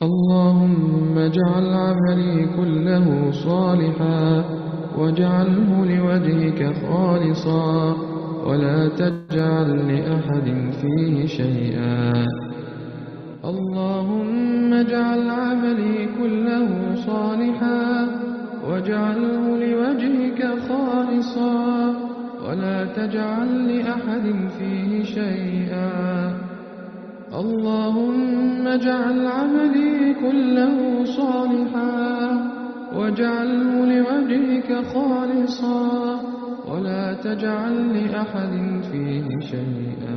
اللهم اجعل عملي كله صالحا واجعله لوجهك خالصا ولا تجعل لأحد فيه شيئا. اللهم اجعل عملي كله صالحا واجعله لوجهك خالصا ولا تجعل لأحد فيه شيئا. اللهم اجعل عملي كله صالحا واجعله لوجهك خالصا ولا تجعل لأحد فيه شيئا.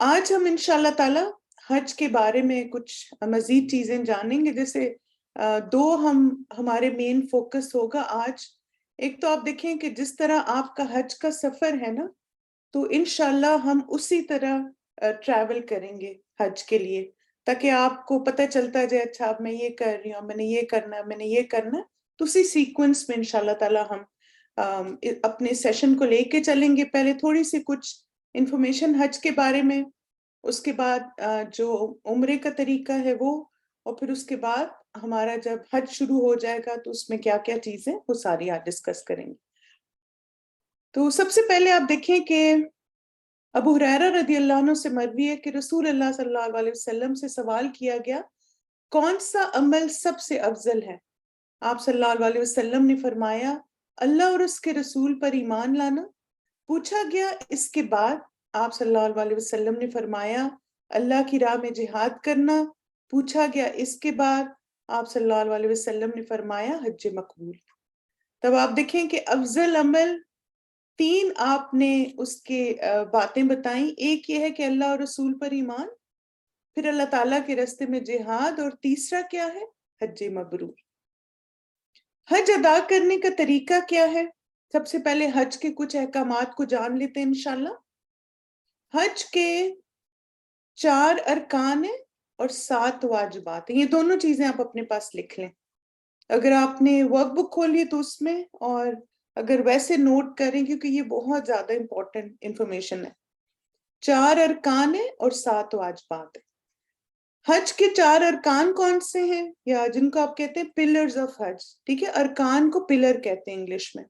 آج ہم انشاءاللہ تعالی حج کے بارے میں کچھ مزید چیزیں جانیں گے. جیسے دو ہمارے مین فوکس ہوگا آج. ایک تو آپ دیکھیں کہ جس طرح آپ کا حج کا سفر ہے نا، تو انشاءاللہ ہم اسی طرح ٹریول کریں گے حج کے لیے، تاکہ آپ کو پتہ چلتا جائے اچھا اب میں یہ کر رہی ہوں، میں نے یہ کرنا ہے، میں نے یہ کرنا ہے. تو اسی سیکوینس میں انشاءاللہ تعالی ہم اپنے سیشن کو لے کے چلیں گے. پہلے تھوڑی سی کچھ انفارمیشن حج کے بارے میں، اس کے بعد جو عمرے کا طریقہ ہے وہ، اور پھر اس کے بعد ہمارا جب حج شروع ہو جائے گا تو اس میں کیا کیا چیزیں وہ ساری آج ڈسکس کریں گے. تو سب سے پہلے آپ دیکھیں کہ ابو ہریرہ رضی اللہ عنہ سے مروی ہے کہ رسول اللہ صلی اللہ علیہ وسلم سے سوال کیا گیا کون سا عمل سب سے افضل ہے؟ آپ صلی اللہ علیہ وسلم نے فرمایا اللہ اور اس کے رسول پر ایمان لانا. پوچھا گیا اس کے بعد؟ آپ صلی اللہ علیہ وسلم نے فرمایا اللہ کی راہ میں جہاد کرنا. پوچھا گیا اس کے بعد؟ آپ صلی اللہ علیہ وسلم نے فرمایا حج مقبول. تب آپ دیکھیں کہ افضل عمل تین آپ نے اس کے باتیں بتائیں. ایک یہ ہے کہ اللہ اور رسول پر ایمان، پھر اللہ تعالیٰ کے راستے میں جہاد، اور تیسرا کیا ہے؟ حج مبرور. حج ادا کرنے کا طریقہ کیا ہے؟ سب سے پہلے حج کے کچھ احکامات کو جان لیتے ہیں انشاءاللہ. حج کے 4 ارکان ہیں اور 7 واجبات ہیں. یہ دونوں چیزیں آپ اپنے پاس لکھ لیں. اگر آپ نے ورک بک کھولی تو اس میں، اور اگر ویسے نوٹ کریں کیونکہ یہ بہت زیادہ امپورٹنٹ انفارمیشن ہے. 4 ارکان ہیں اور 7 واجبات ہیں. حج کے 4 ارکان کون سے ہیں، یا جن کو آپ کہتے ہیں پلرز آف حج؟ ٹھیک ہے، ارکان کو پلر کہتے ہیں انگلش میں.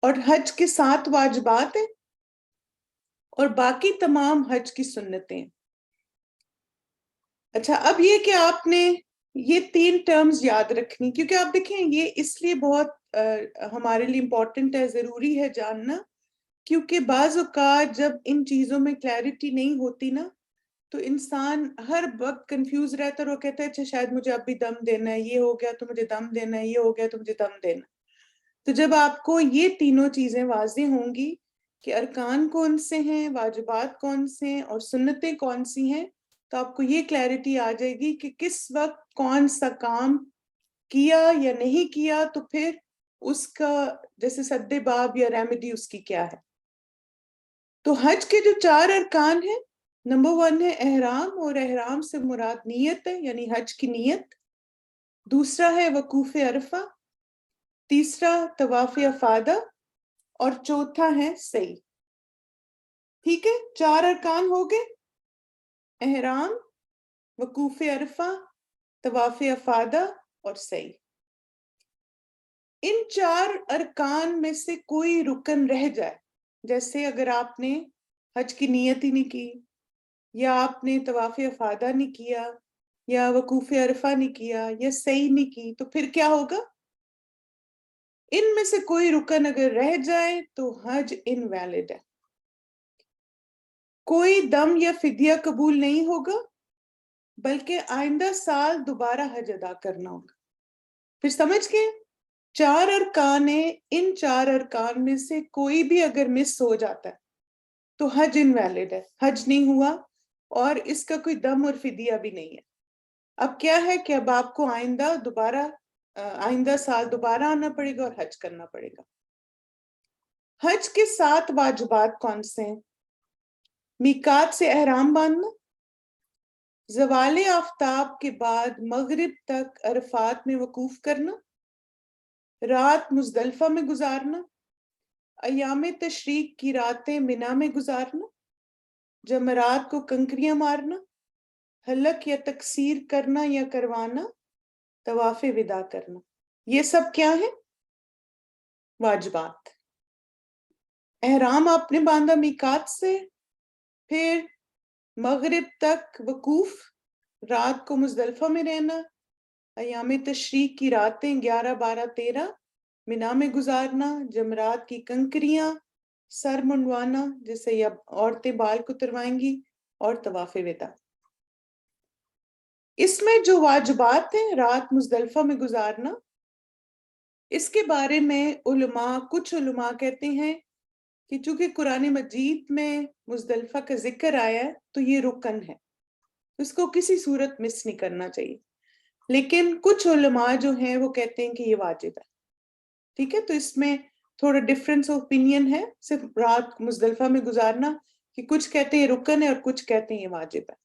اور حج کے 7 واجبات ہیں، اور باقی تمام حج کی سنتیں. اچھا، اب یہ کہ آپ نے یہ 3 ٹرمز یاد رکھنی، کیونکہ آپ دیکھیں یہ اس لیے بہت ہمارے لیے امپورٹنٹ ہے، ضروری ہے جاننا، کیونکہ بعض اوقات جب ان چیزوں میں کلیئرٹی نہیں ہوتی نا، تو انسان ہر وقت کنفیوز رہتا ہے، اور وہ کہتا ہے اچھا شاید مجھے اب بھی دم دینا ہے، یہ ہو گیا تو مجھے دم دینا ہے، یہ ہو گیا تو مجھے دم دینا. تو جب آپ کو یہ تینوں چیزیں واضح ہوں گی کہ ارکان کون سے ہیں، واجبات کون سے ہیں، اور سنتیں کون سی ہیں، تو آپ کو یہ کلیئرٹی آ جائے گی کہ کس وقت کون سا کام کیا یا نہیں کیا، تو پھر اس کا جیسے سد باب یا ریمیڈی اس کی کیا ہے. تو حج کے جو 4 ارکان ہیں، نمبر 1 ہے احرام، اور احرام سے مراد نیت ہے، یعنی حج کی نیت. دوسرا ہے وقوف عرفہ، تیسرا طواف افاضہ، اور چوتھا ہے سعی. ٹھیک ہے، 4 ارکان ہو گئے: احرام، وقوف عرفہ، طواف افاضہ اور سعی. ان 4 ارکان میں سے کوئی رکن رہ جائے، جیسے اگر آپ نے حج کی نیت ہی نہیں کی، یا آپ نے طواف افاضہ نہیں کیا، یا وقوف عرفہ نہیں کیا، یا سعی نہیں کی، تو پھر کیا ہوگا؟ ان میں سے کوئی رکن اگر رہ جائے تو حج انویلڈ ہے. کوئی دم یا فدیہ قبول نہیں ہوگا، بلکہ آئندہ سال دوبارہ حج ادا کرنا ہوگا. پھر سمجھ گئے؟ 4 ارکان ہیں، ان 4 ارکان میں سے کوئی بھی اگر مس ہو جاتا ہے تو حج انویلڈ ہے، حج نہیں ہوا، اور اس کا کوئی دم اور فدیہ بھی نہیں ہے. اب کیا ہے کہ اب آپ کو آئندہ سال دوبارہ آنا پڑے گا اور حج کرنا پڑے گا. حج کے 7 واجبات کون سے ہیں؟ میقات سے احرام باندھنا، زوال آفتاب کے بعد مغرب تک عرفات میں وقوف کرنا، رات مزدلفہ میں گزارنا، ایام تشریق کی راتیں منا میں گزارنا، جمرات کو کنکریاں مارنا، حلق یا تقصیر کرنا یا کروانا، طواف وداع کرنا. یہ سب کیا ہے؟ واجبات. احرام آپ نے باندھا میقات سے، پھر مغرب تک وقوف، رات کو مزدلفہ میں رہنا، ایام تشریق کی راتیں 11، 12، 13 منا میں گزارنا، جمرات کی کنکریاں، سر منڈوانا جیسے اب عورتیں بال کتروائیں گی، اور طواف وداع. اس میں جو واجبات ہیں رات مزدلفہ میں گزارنا، اس کے بارے میں کچھ علماء کہتے ہیں کہ چونکہ قرآن مجید میں مزدلفہ کا ذکر آیا ہے تو یہ رکن ہے، اس کو کسی صورت مس نہیں کرنا چاہیے. لیکن کچھ علماء جو ہیں وہ کہتے ہیں کہ یہ واجب ہے. ٹھیک ہے، تو اس میں تھوڑا ڈفرینس آف اوپینین ہے صرف رات مزدلفہ میں گزارنا، کہ کچھ کہتے ہیں رکن ہے اور کچھ کہتے ہیں یہ واجب ہے.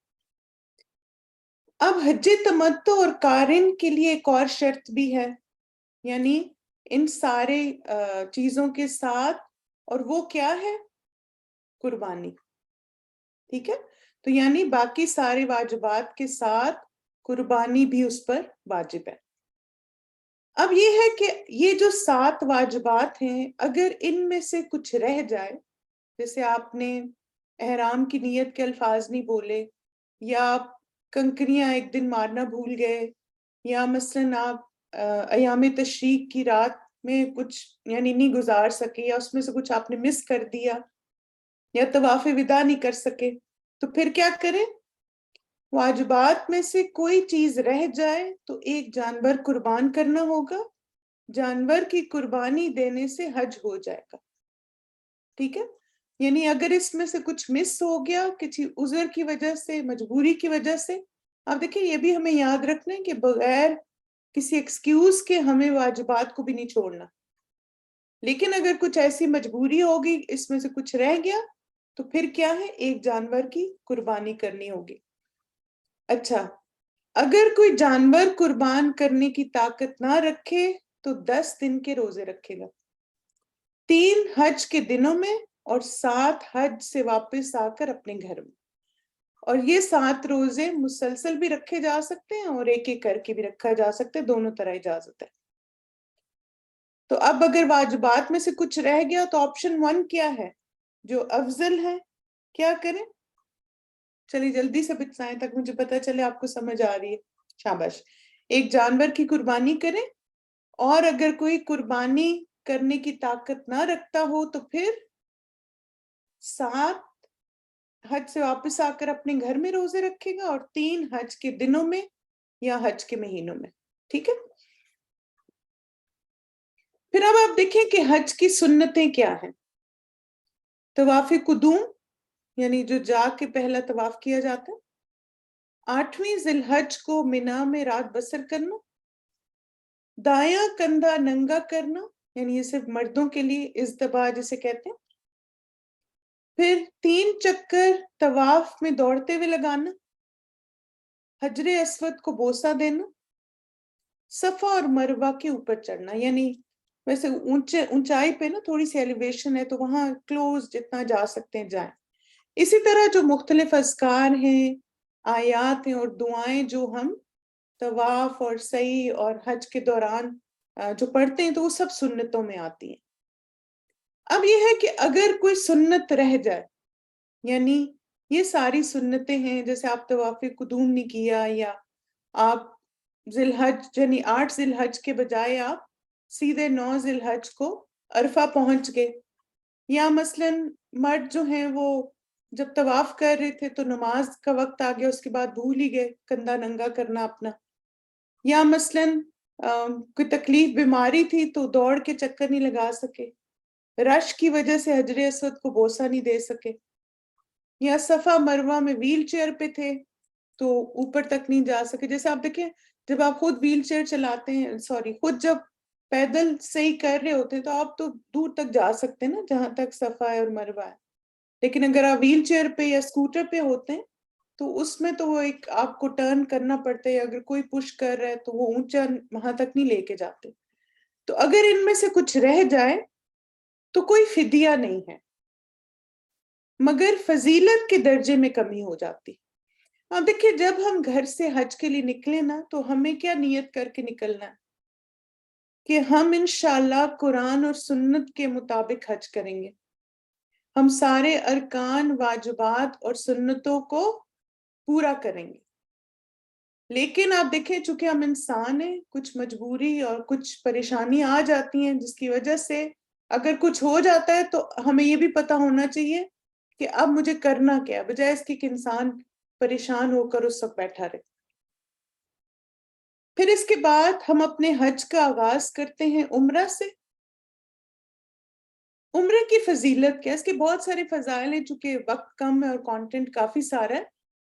اب حج تمتع اور قارن کے لیے ایک اور شرط بھی ہے، یعنی ان سارے چیزوں کے ساتھ، اور وہ کیا ہے؟ قربانی. ٹھیک ہے، تو یعنی باقی سارے واجبات کے ساتھ قربانی بھی اس پر واجب ہے. اب یہ ہے کہ یہ جو 7 واجبات ہیں، اگر ان میں سے کچھ رہ جائے، جیسے آپ نے احرام کی نیت کے الفاظ نہیں بولے، یا آپ کنکریاں ایک دن مارنا بھول گئے، یا مثلاً آپ ایام تشریق کی رات میں کچھ یعنی نہیں گزار سکے، یا اس میں سے کچھ آپ نے مس کر دیا، یا طواف وداع نہیں کر سکے، تو پھر کیا کریں؟ واجبات میں سے کوئی چیز رہ جائے تو ایک جانور قربان کرنا ہوگا. جانور کی قربانی دینے سے حج ہو جائے گا. ٹھیک ہے، یعنی اگر اس میں سے کچھ مس ہو گیا کسی عذر کی وجہ سے، مجبوری کی وجہ سے، آپ دیکھیں یہ بھی ہمیں یاد رکھنا ہے کہ بغیر کسی ایکسکیوز کے ہمیں واجبات کو بھی نہیں چھوڑنا. لیکن اگر کچھ ایسی مجبوری ہوگی، اس میں سے کچھ رہ گیا، تو پھر کیا ہے؟ ایک جانور کی قربانی کرنی ہوگی. اچھا، اگر کوئی جانور قربان کرنے کی طاقت نہ رکھے تو 10 دن کے روزے رکھے گا، 3 حج کے دنوں میں اور 7 حج سے واپس آ کر اپنے گھر میں. اور یہ 7 روزے مسلسل بھی رکھے جا سکتے ہیں اور ایک ایک کر کے بھی رکھا جا سکتا ہے، دونوں طرح اجازت ہے. تو اب اگر واجبات میں سے کچھ رہ گیا تو آپشن 1 کیا ہے جو افضل ہے؟ کیا کریں؟ چلیے جلدی سے بتائیں تاکہ مجھے پتا چلے آپ کو سمجھ آ رہی ہے. شاباش. ایک جانور کی قربانی کریں، اور اگر کوئی قربانی کرنے کی طاقت نہ رکھتا ہو تو پھر 7 حج سے واپس آ کر اپنے گھر میں روزے رکھے گا، اور 3 حج کے دنوں میں یا حج کے مہینوں میں. ٹھیک ہے، پھر اب آپ دیکھیں کہ حج کی سنتیں کیا ہیں. طواف قدوم، یعنی جو جا کے پہلا طواف کیا جاتا ہے. 8ویں ذی الحج کو منا میں رات بسر کرنا. دایاں کندھا ننگا کرنا، یعنی یہ صرف مردوں کے لیے ازدبا جسے کہتے ہیں. پھر 3 چکر طواف میں دوڑتے ہوئے لگانا. حجر اسود کو بوسہ دینا. صفا اور مروہ کے اوپر چڑھنا، یعنی ویسے اونچائی پہ نا تھوڑی سی ایلیویشن ہے تو وہاں کلوز جتنا جا سکتے ہیں جائیں. اسی طرح جو مختلف اذکار ہیں، آیات ہیں اور دعائیں جو ہم طواف اور سعی اور حج کے دوران جو پڑھتے ہیں تو وہ سب سنتوں میں آتی ہیں. اب یہ ہے کہ اگر کوئی سنت رہ جائے، یعنی یہ ساری سنتیں ہیں، جیسے آپ طواف قدوم نہیں کیا، یا آپ ذی الحج یعنی 8 ذی الحج کے بجائے آپ سیدھے 9 ذی الحج کو عرفہ پہنچ گئے، یا مثلاً مرد جو ہیں وہ جب طواف کر رہے تھے تو نماز کا وقت آ گیا، اس کے بعد بھول ہی گئے کندھا ننگا کرنا اپنا، یا مثلاً کوئی تکلیف بیماری تھی تو دوڑ کے چکر نہیں لگا سکے، رش کی وجہ سے حجر اسود کو بوسہ نہیں دے سکے، یا صفا مروہ میں ویل چیئر پہ تھے تو اوپر تک نہیں جا سکے. جیسے آپ دیکھیں جب آپ خود ویل چیئر چلاتے ہیں، خود جب پیدل صحیح کر رہے ہوتے ہیں تو آپ تو دور تک جا سکتے ہیں نا جہاں تک صفا ہے اور مروہ ہے. لیکن اگر آپ ویل چیئر پہ یا اسکوٹر پہ ہوتے ہیں تو اس میں تو وہ ایک آپ کو ٹرن کرنا پڑتا ہے، اگر کوئی پش کر رہا ہے تو وہ اونچا وہاں تک نہیں لے کے جاتے. تو اگر ان میں سے کچھ رہ جائے تو کوئی فدیہ نہیں ہے، مگر فضیلت کے درجے میں کمی ہو جاتی. اب دیکھیے جب ہم گھر سے حج کے لیے نکلے نا تو ہمیں کیا نیت کر کے نکلنا ہے کہ ہم انشاءاللہ قرآن اور سنت کے مطابق حج کریں گے. ہم سارے ارکان، واجبات اور سنتوں کو پورا کریں گے. لیکن آپ دیکھیں چونکہ ہم انسان ہیں، کچھ مجبوری اور کچھ پریشانی آ جاتی ہیں جس کی وجہ سے اگر کچھ ہو جاتا ہے تو ہمیں یہ بھی پتا ہونا چاہیے کہ اب مجھے کرنا کیا، بجائے اس کی کہ انسان پریشان ہو کر اس وقت بیٹھا رہے. پھر اس کے بعد ہم اپنے حج کا آغاز کرتے ہیں عمرہ سے. عمرے کی فضیلت کیا ہے؟ اس کے بہت سارے فضائل ہیں، چونکہ وقت کم ہے اور کانٹینٹ کافی سارا ہے،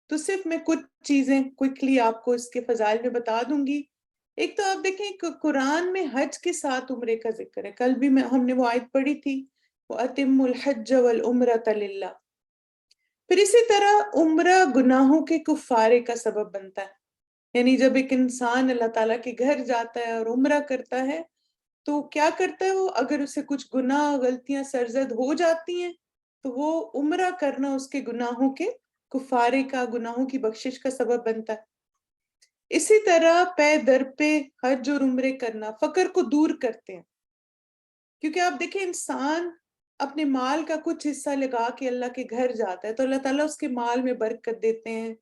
تو صرف میں کچھ چیزیں کوئکلی آپ کو اس کے فضائل میں بتا دوں گی۔ ایک تو آپ دیکھیں کہ قرآن میں حج کے ساتھ عمرے کا ذکر ہے، کل بھی ہم نے وہ آیت پڑھی تھی، وَأَتِمُّ الْحَجَّ وَالْعُمْرَةَ لِلَّهِ۔ پھر اسی طرح عمرہ گناہوں کے کفارے کا سبب بنتا ہے، یعنی جب ایک انسان اللہ تعالیٰ کے گھر جاتا ہے اور عمرہ کرتا ہے تو کیا کرتا ہے وہ، اگر اسے کچھ گناہ غلطیاں سرزد ہو جاتی ہیں تو وہ عمرہ کرنا اس کے گناہوں کے کفارے کا، گناہوں کی بخشش کا سبب بنتا ہے۔ اسی طرح پے در پہ حج اور عمرے کرنا فقر کو دور کرتے ہیں، کیونکہ آپ دیکھیں انسان اپنے مال کا کچھ حصہ لگا کے اللہ کے گھر جاتا ہے تو اللہ تعالیٰ اس کے مال میں برکت دیتے ہیں،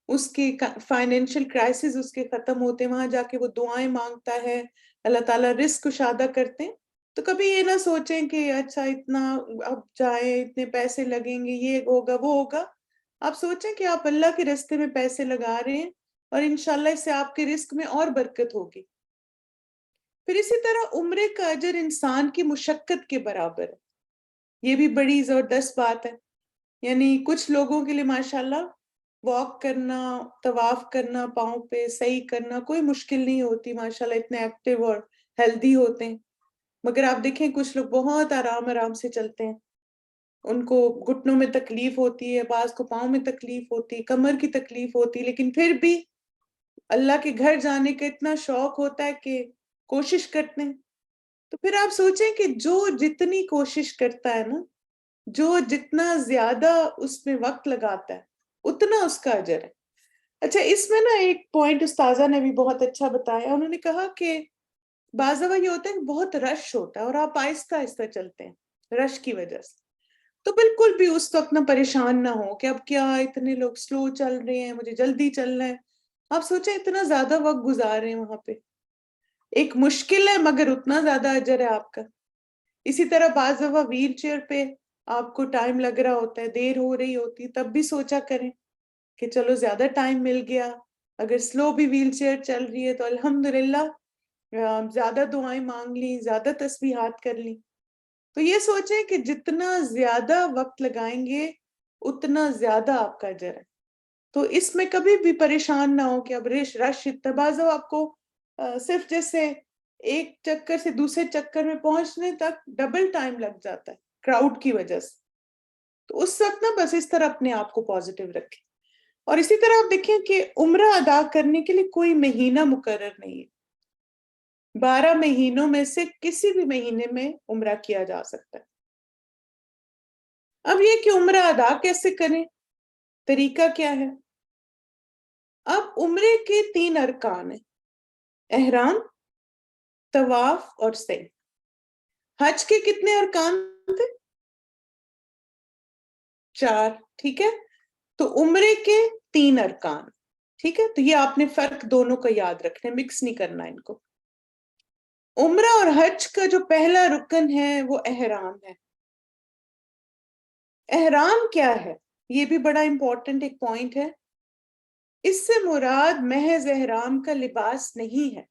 اس کے فائنینشیل کرائسس اس کے ختم ہوتے ہیں، وہاں جا کے وہ دعائیں مانگتا ہے، اللہ تعالیٰ رزق کشادہ کرتے ہیں۔ تو کبھی یہ نہ سوچیں کہ اچھا اتنا اب جائیں، اتنے پیسے لگیں گے، یہ ہوگا وہ ہوگا۔ آپ سوچیں کہ آپ اللہ کے راستے میں پیسے لگا رہے ہیں اور انشاءاللہ اس سے آپ کے رزق میں اور برکت ہوگی۔ پھر اسی طرح عمرے کا اجر انسان کی مشقت کے برابر ہے، یہ بھی بڑی زبردست بات ہے۔ یعنی کچھ لوگوں کے لیے ماشاءاللہ واک کرنا، طواف کرنا، پاؤں پہ صحیح کرنا کوئی مشکل نہیں ہوتی، ماشاءاللہ اتنے ایکٹیو اور ہیلدی ہوتے ہیں، مگر آپ دیکھیں کچھ لوگ بہت آرام سے چلتے ہیں، ان کو گھٹنوں میں تکلیف ہوتی ہے، بعض کو پاؤں میں تکلیف ہوتی ہے، کمر کی تکلیف ہوتی ہے، لیکن پھر بھی اللہ کے گھر جانے کا اتنا شوق ہوتا ہے کہ کوشش کرتے ہیں۔ تو پھر آپ سوچیں کہ جو جتنی کوشش کرتا ہے نا، جو جتنا زیادہ اس میں وقت لگاتا ہے اتنا اس کا اجر ہے۔ اچھا، اس میں نا ایک پوائنٹ استاذہ نے بھی بہت اچھا بتایا، انہوں نے کہا کہ بعض دفعہ یہ ہوتا ہے کہ بہت رش ہوتا ہے اور آپ آہستہ آہستہ چلتے ہیں رش کی وجہ سے، تو بالکل بھی اس وقت نہ پریشان نہ ہو کہ اب کیا اتنے لوگ سلو چل رہے ہیں، مجھے جلدی چلنا ہے۔ آپ سوچیں اتنا زیادہ وقت گزار رہے ہیں وہاں پہ، ایک مشکل ہے مگر اتنا زیادہ اجر ہے آپ کا۔ اسی طرح بعض دفعہ ویل چیئر پہ آپ کو ٹائم لگ رہا ہوتا ہے، دیر ہو رہی ہوتی، تب بھی سوچا کریں کہ چلو زیادہ ٹائم مل گیا، اگر سلو بھی ویل چیئر چل رہی ہے تو الحمدللہ زیادہ دعائیں مانگ لی، زیادہ تسبیحات کر لی۔ تو یہ سوچیں کہ جتنا زیادہ وقت لگائیں گے اتنا زیادہ آپ کا اجر ہے، تو اس میں کبھی بھی پریشان نہ ہو کہ اب رش اتباز ہو، آپ کو صرف جیسے ایک چکر سے دوسرے چکر میں پہنچنے تک ڈبل ٹائم لگ جاتا ہے کراؤڈ کی وجہ سے، تو اس وقت نا بس اس طرح اپنے آپ کو پازیٹیو رکھیں۔ اور اسی طرح آپ دیکھیں کہ عمرہ ادا کرنے کے لیے کوئی مہینہ مقرر نہیں ہے، 12 مہینوں میں سے کسی بھی مہینے میں عمرہ کیا جا سکتا ہے۔ اب یہ کہ عمرہ ادا کیسے کریں، طریقہ کیا ہے؟ اب عمرے کے 3 ارکان ہیں، احرام، طواف اور سعی۔ حج کے کتنے ارکان تھے؟ 4، ٹھیک ہے؟ تو عمرے کے 3 ارکان، ٹھیک ہے؟ تو یہ آپ نے فرق دونوں کا یاد رکھنا ہے، مکس نہیں کرنا ان کو۔ عمرہ اور حج کا جو پہلا رکن ہے وہ احرام ہے۔ احرام کیا ہے؟ یہ بھی بڑا امپورٹنٹ ایک پوائنٹ ہے۔ اس سے مراد محض احرام کا لباس نہیں ہے،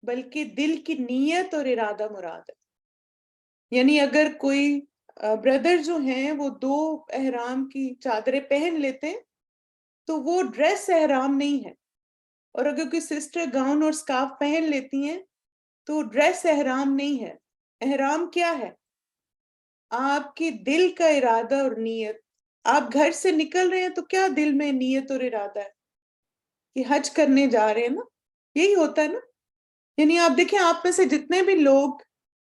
بلکہ دل کی نیت اور ارادہ مراد ہے۔ یعنی اگر کوئی بردر جو ہیں وہ 2 احرام کی چادریں پہن لیتے تو وہ ڈریس احرام نہیں ہے، اور اگر کوئی سسٹر گاؤن اور سکارف پہن لیتی ہیں تو ڈریس احرام نہیں ہے۔ احرام کیا ہے؟ آپ کی دل کا ارادہ اور نیت۔ آپ گھر سے نکل رہے ہیں تو کیا دل میں نیت اور ارادہ ہے کہ حج کرنے جا رہے ہیں نا، یہی ہوتا ہے نا۔ یعنی آپ دیکھیں آپ میں سے جتنے بھی لوگ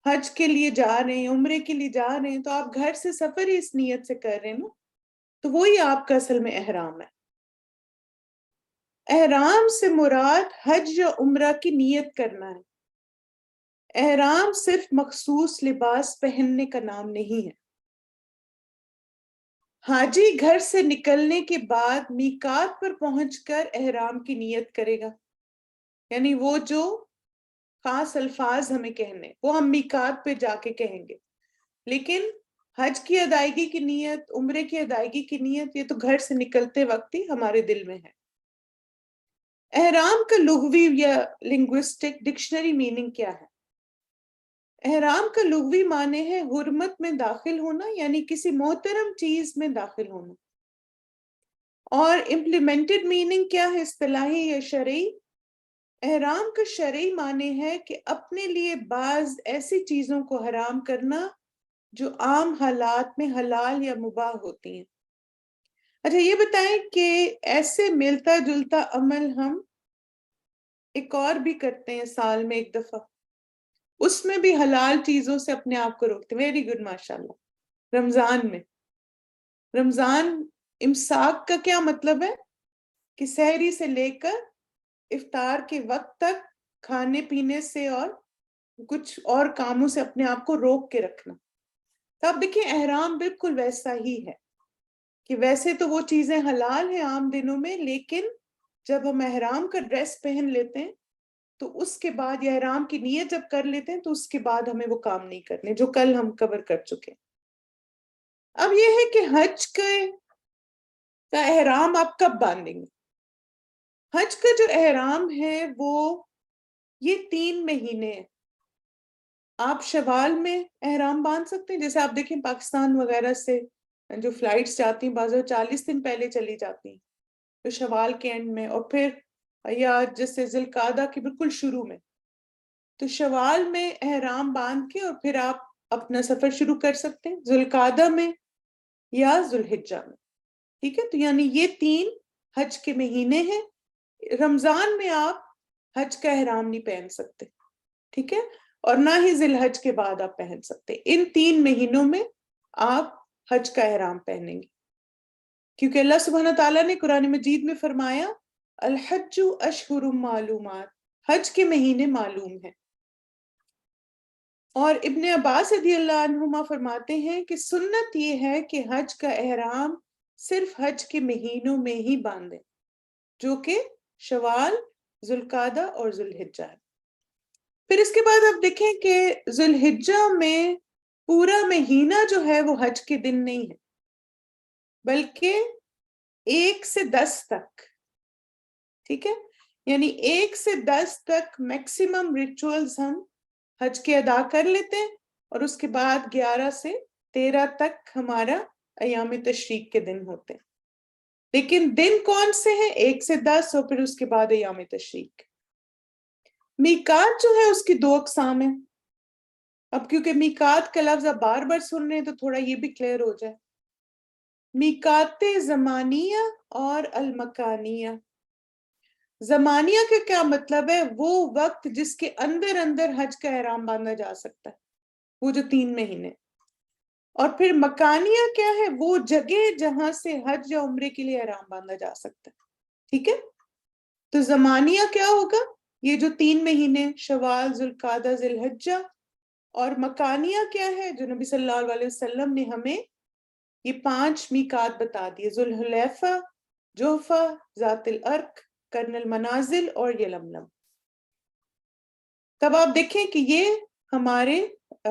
حج کے لیے جا رہے ہیں، عمرے کے لیے جا رہے ہیں، تو آپ گھر سے سفر ہی اس نیت سے کر رہے ہیں نا، تو وہی آپ کا اصل میں احرام ہے۔ احرام سے مراد حج یا عمرہ کی نیت کرنا ہے۔ احرام صرف مخصوص لباس پہننے کا نام نہیں ہے۔ حاجی گھر سے نکلنے کے بعد میقات پر پہنچ کر احرام کی نیت کرے گا، یعنی وہ جو خاص الفاظ ہمیں کہنے وہ ہم میقات پہ جا کے کہیں گے، لیکن حج کی ادائیگی کی نیت، عمرے کی ادائیگی کی نیت، یہ تو گھر سے نکلتے وقت ہی ہمارے دل میں ہے۔ احرام کا لغوی یا لنگوسٹک ڈکشنری میننگ کیا ہے؟ احرام کا لغوی معنی ہے حرمت میں داخل ہونا، یعنی کسی محترم چیز میں داخل ہونا. اور امپلیمنٹڈ میننگ کیا ہے اصطلاحی یا شرعی؟ احرام کا شرعی معنی ہے کہ اپنے لیے بعض ایسی چیزوں کو حرام کرنا جو عام حالات میں حلال یا مباح ہوتی ہیں. اچھا یہ بتائیں کہ ایسے ملتا جلتا عمل ہم ایک اور بھی کرتے ہیں سال میں ایک دفعہ، اس میں بھی حلال چیزوں سے اپنے آپ کو روکتے ہیں. ویری گڈ، ماشاء اللہ. رمضان میں، رمضان امساک کا کیا مطلب ہے؟ کہ سحری سے لے کر افطار کے وقت تک کھانے پینے سے اور کچھ اور کاموں سے اپنے آپ کو روک کے رکھنا. تو آپ دیکھیں احرام بالکل ویسا ہی ہے کہ ویسے تو وہ چیزیں حلال ہیں عام دنوں میں، لیکن جب ہم احرام کا ڈریس پہن لیتے ہیں تو اس کے بعد یا احرام کی نیت جب کر لیتے ہیں تو اس کے بعد ہمیں وہ کام نہیں کرنے جو کل ہم کور کر چکے. اب یہ ہے کہ حج کا احرام آپ کب باندھیں گے؟ حج کا جو احرام ہے وہ یہ 3 مہینے ہیں. آپ شوال میں احرام باندھ سکتے ہیں، جیسے آپ دیکھیں پاکستان وغیرہ سے جو فلائٹس جاتی ہیں بعض 40 دن پہلے چلی جاتی ہیں، تو شوال کے اینڈ میں، اور پھر یا جیسے ذوالقعدہ کے بالکل شروع میں. تو شوال میں احرام باندھ کے اور پھر آپ اپنا سفر شروع کر سکتے ہیں ذوالقعدہ میں یا ذوالحجہ میں. ٹھیک ہے، تو یعنی یہ 3 حج کے مہینے ہیں. رمضان میں آپ حج کا احرام نہیں پہن سکتے، ٹھیک ہے، اور نہ ہی ذی الحج کے بعد آپ پہن سکتے. ان 3 مہینوں میں آپ حج کا احرام پہنیں گے، کیونکہ اللہ سبحانہ تعالیٰ نے قرآن مجید میں فرمایا الحج اشہر معلومات، حج کے مہینے معلوم ہیں. اور ابن عباس رضی اللہ عنہما فرماتے ہیں کہ سنت یہ ہے کہ حج کا احرام صرف حج کے مہینوں میں ہی باندھیں، جو کہ شوال، ذوالقعدہ اور ذوالحجہ ہے. پھر اس کے بعد آپ دیکھیں کہ ذوالحجہ میں پورا مہینہ جو ہے وہ حج کے دن نہیں ہے، بلکہ 1 سے 10 تک. ٹھیک ہے، یعنی 1 سے 10 تک میکسیمم ریچولز ہم حج کے ادا کر لیتے ہیں، اور اس کے بعد 11 سے 13 تک ہمارا ایام تشریق کے دن ہوتے ہیں. لیکن دن کون سے ہیں؟ 1 سے 10 اور پھر اس کے بعد ایام تشریق. میقات جو ہے اس کی 2 اقسام ہیں. اب کیونکہ میقات کا لفظ آپ بار بار سن رہے ہیں تو تھوڑا یہ بھی کلیئر ہو جائے. میقات زمانیہ اور المکانیہ. زمانیہ کا کیا مطلب ہے؟ وہ وقت جس کے اندر اندر حج کا احرام باندھا جا سکتا ہے، وہ جو 3 مہینے. اور پھر مکانیہ کیا ہے؟ وہ جگہ جہاں سے حج یا عمرے کے لیے احرام باندھا جا سکتا ہے. ٹھیک ہے، تو زمانیہ کیا ہوگا؟ یہ جو 3 مہینے شوال، ذوالقعدہ، ذوالحجہ. اور مکانیہ کیا ہے؟ جو نبی صلی اللہ علیہ وسلم نے ہمیں یہ 5 میقات بتا دیے: ذوالحلیفہ، جوفہ، ذات العرق، کرن المنازل اور یلملم. تب آپ دیکھیں کہ یہ ہمارے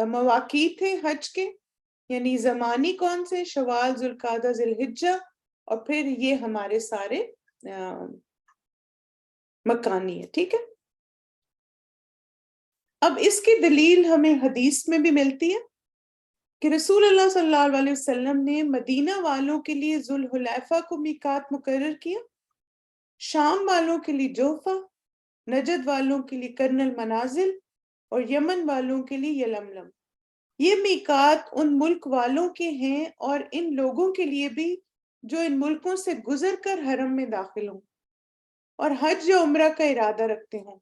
مواقیت ہیں حج کے، یعنی زمانی کون سے؟ شوال، ذوالقعدہ، ذوالحجہ، اور پھر یہ ہمارے سارے مکانی ہے. ٹھیک ہے، اب اس کی دلیل ہمیں حدیث میں بھی ملتی ہے کہ رسول اللہ صلی اللہ علیہ وسلم نے مدینہ والوں کے لیے ذوالحلیفہ کو میقات مقرر کیا، شام والوں کے لیے جوفہ، نجد والوں کے لیے کرن المنازل اور یمن والوں کے لیے یلملم. یہ میقات ان ملک والوں کے ہیں اور ان لوگوں کے لیے بھی جو ان ملکوں سے گزر کر حرم میں داخل ہوں اور حج یا عمرہ کا ارادہ رکھتے ہوں.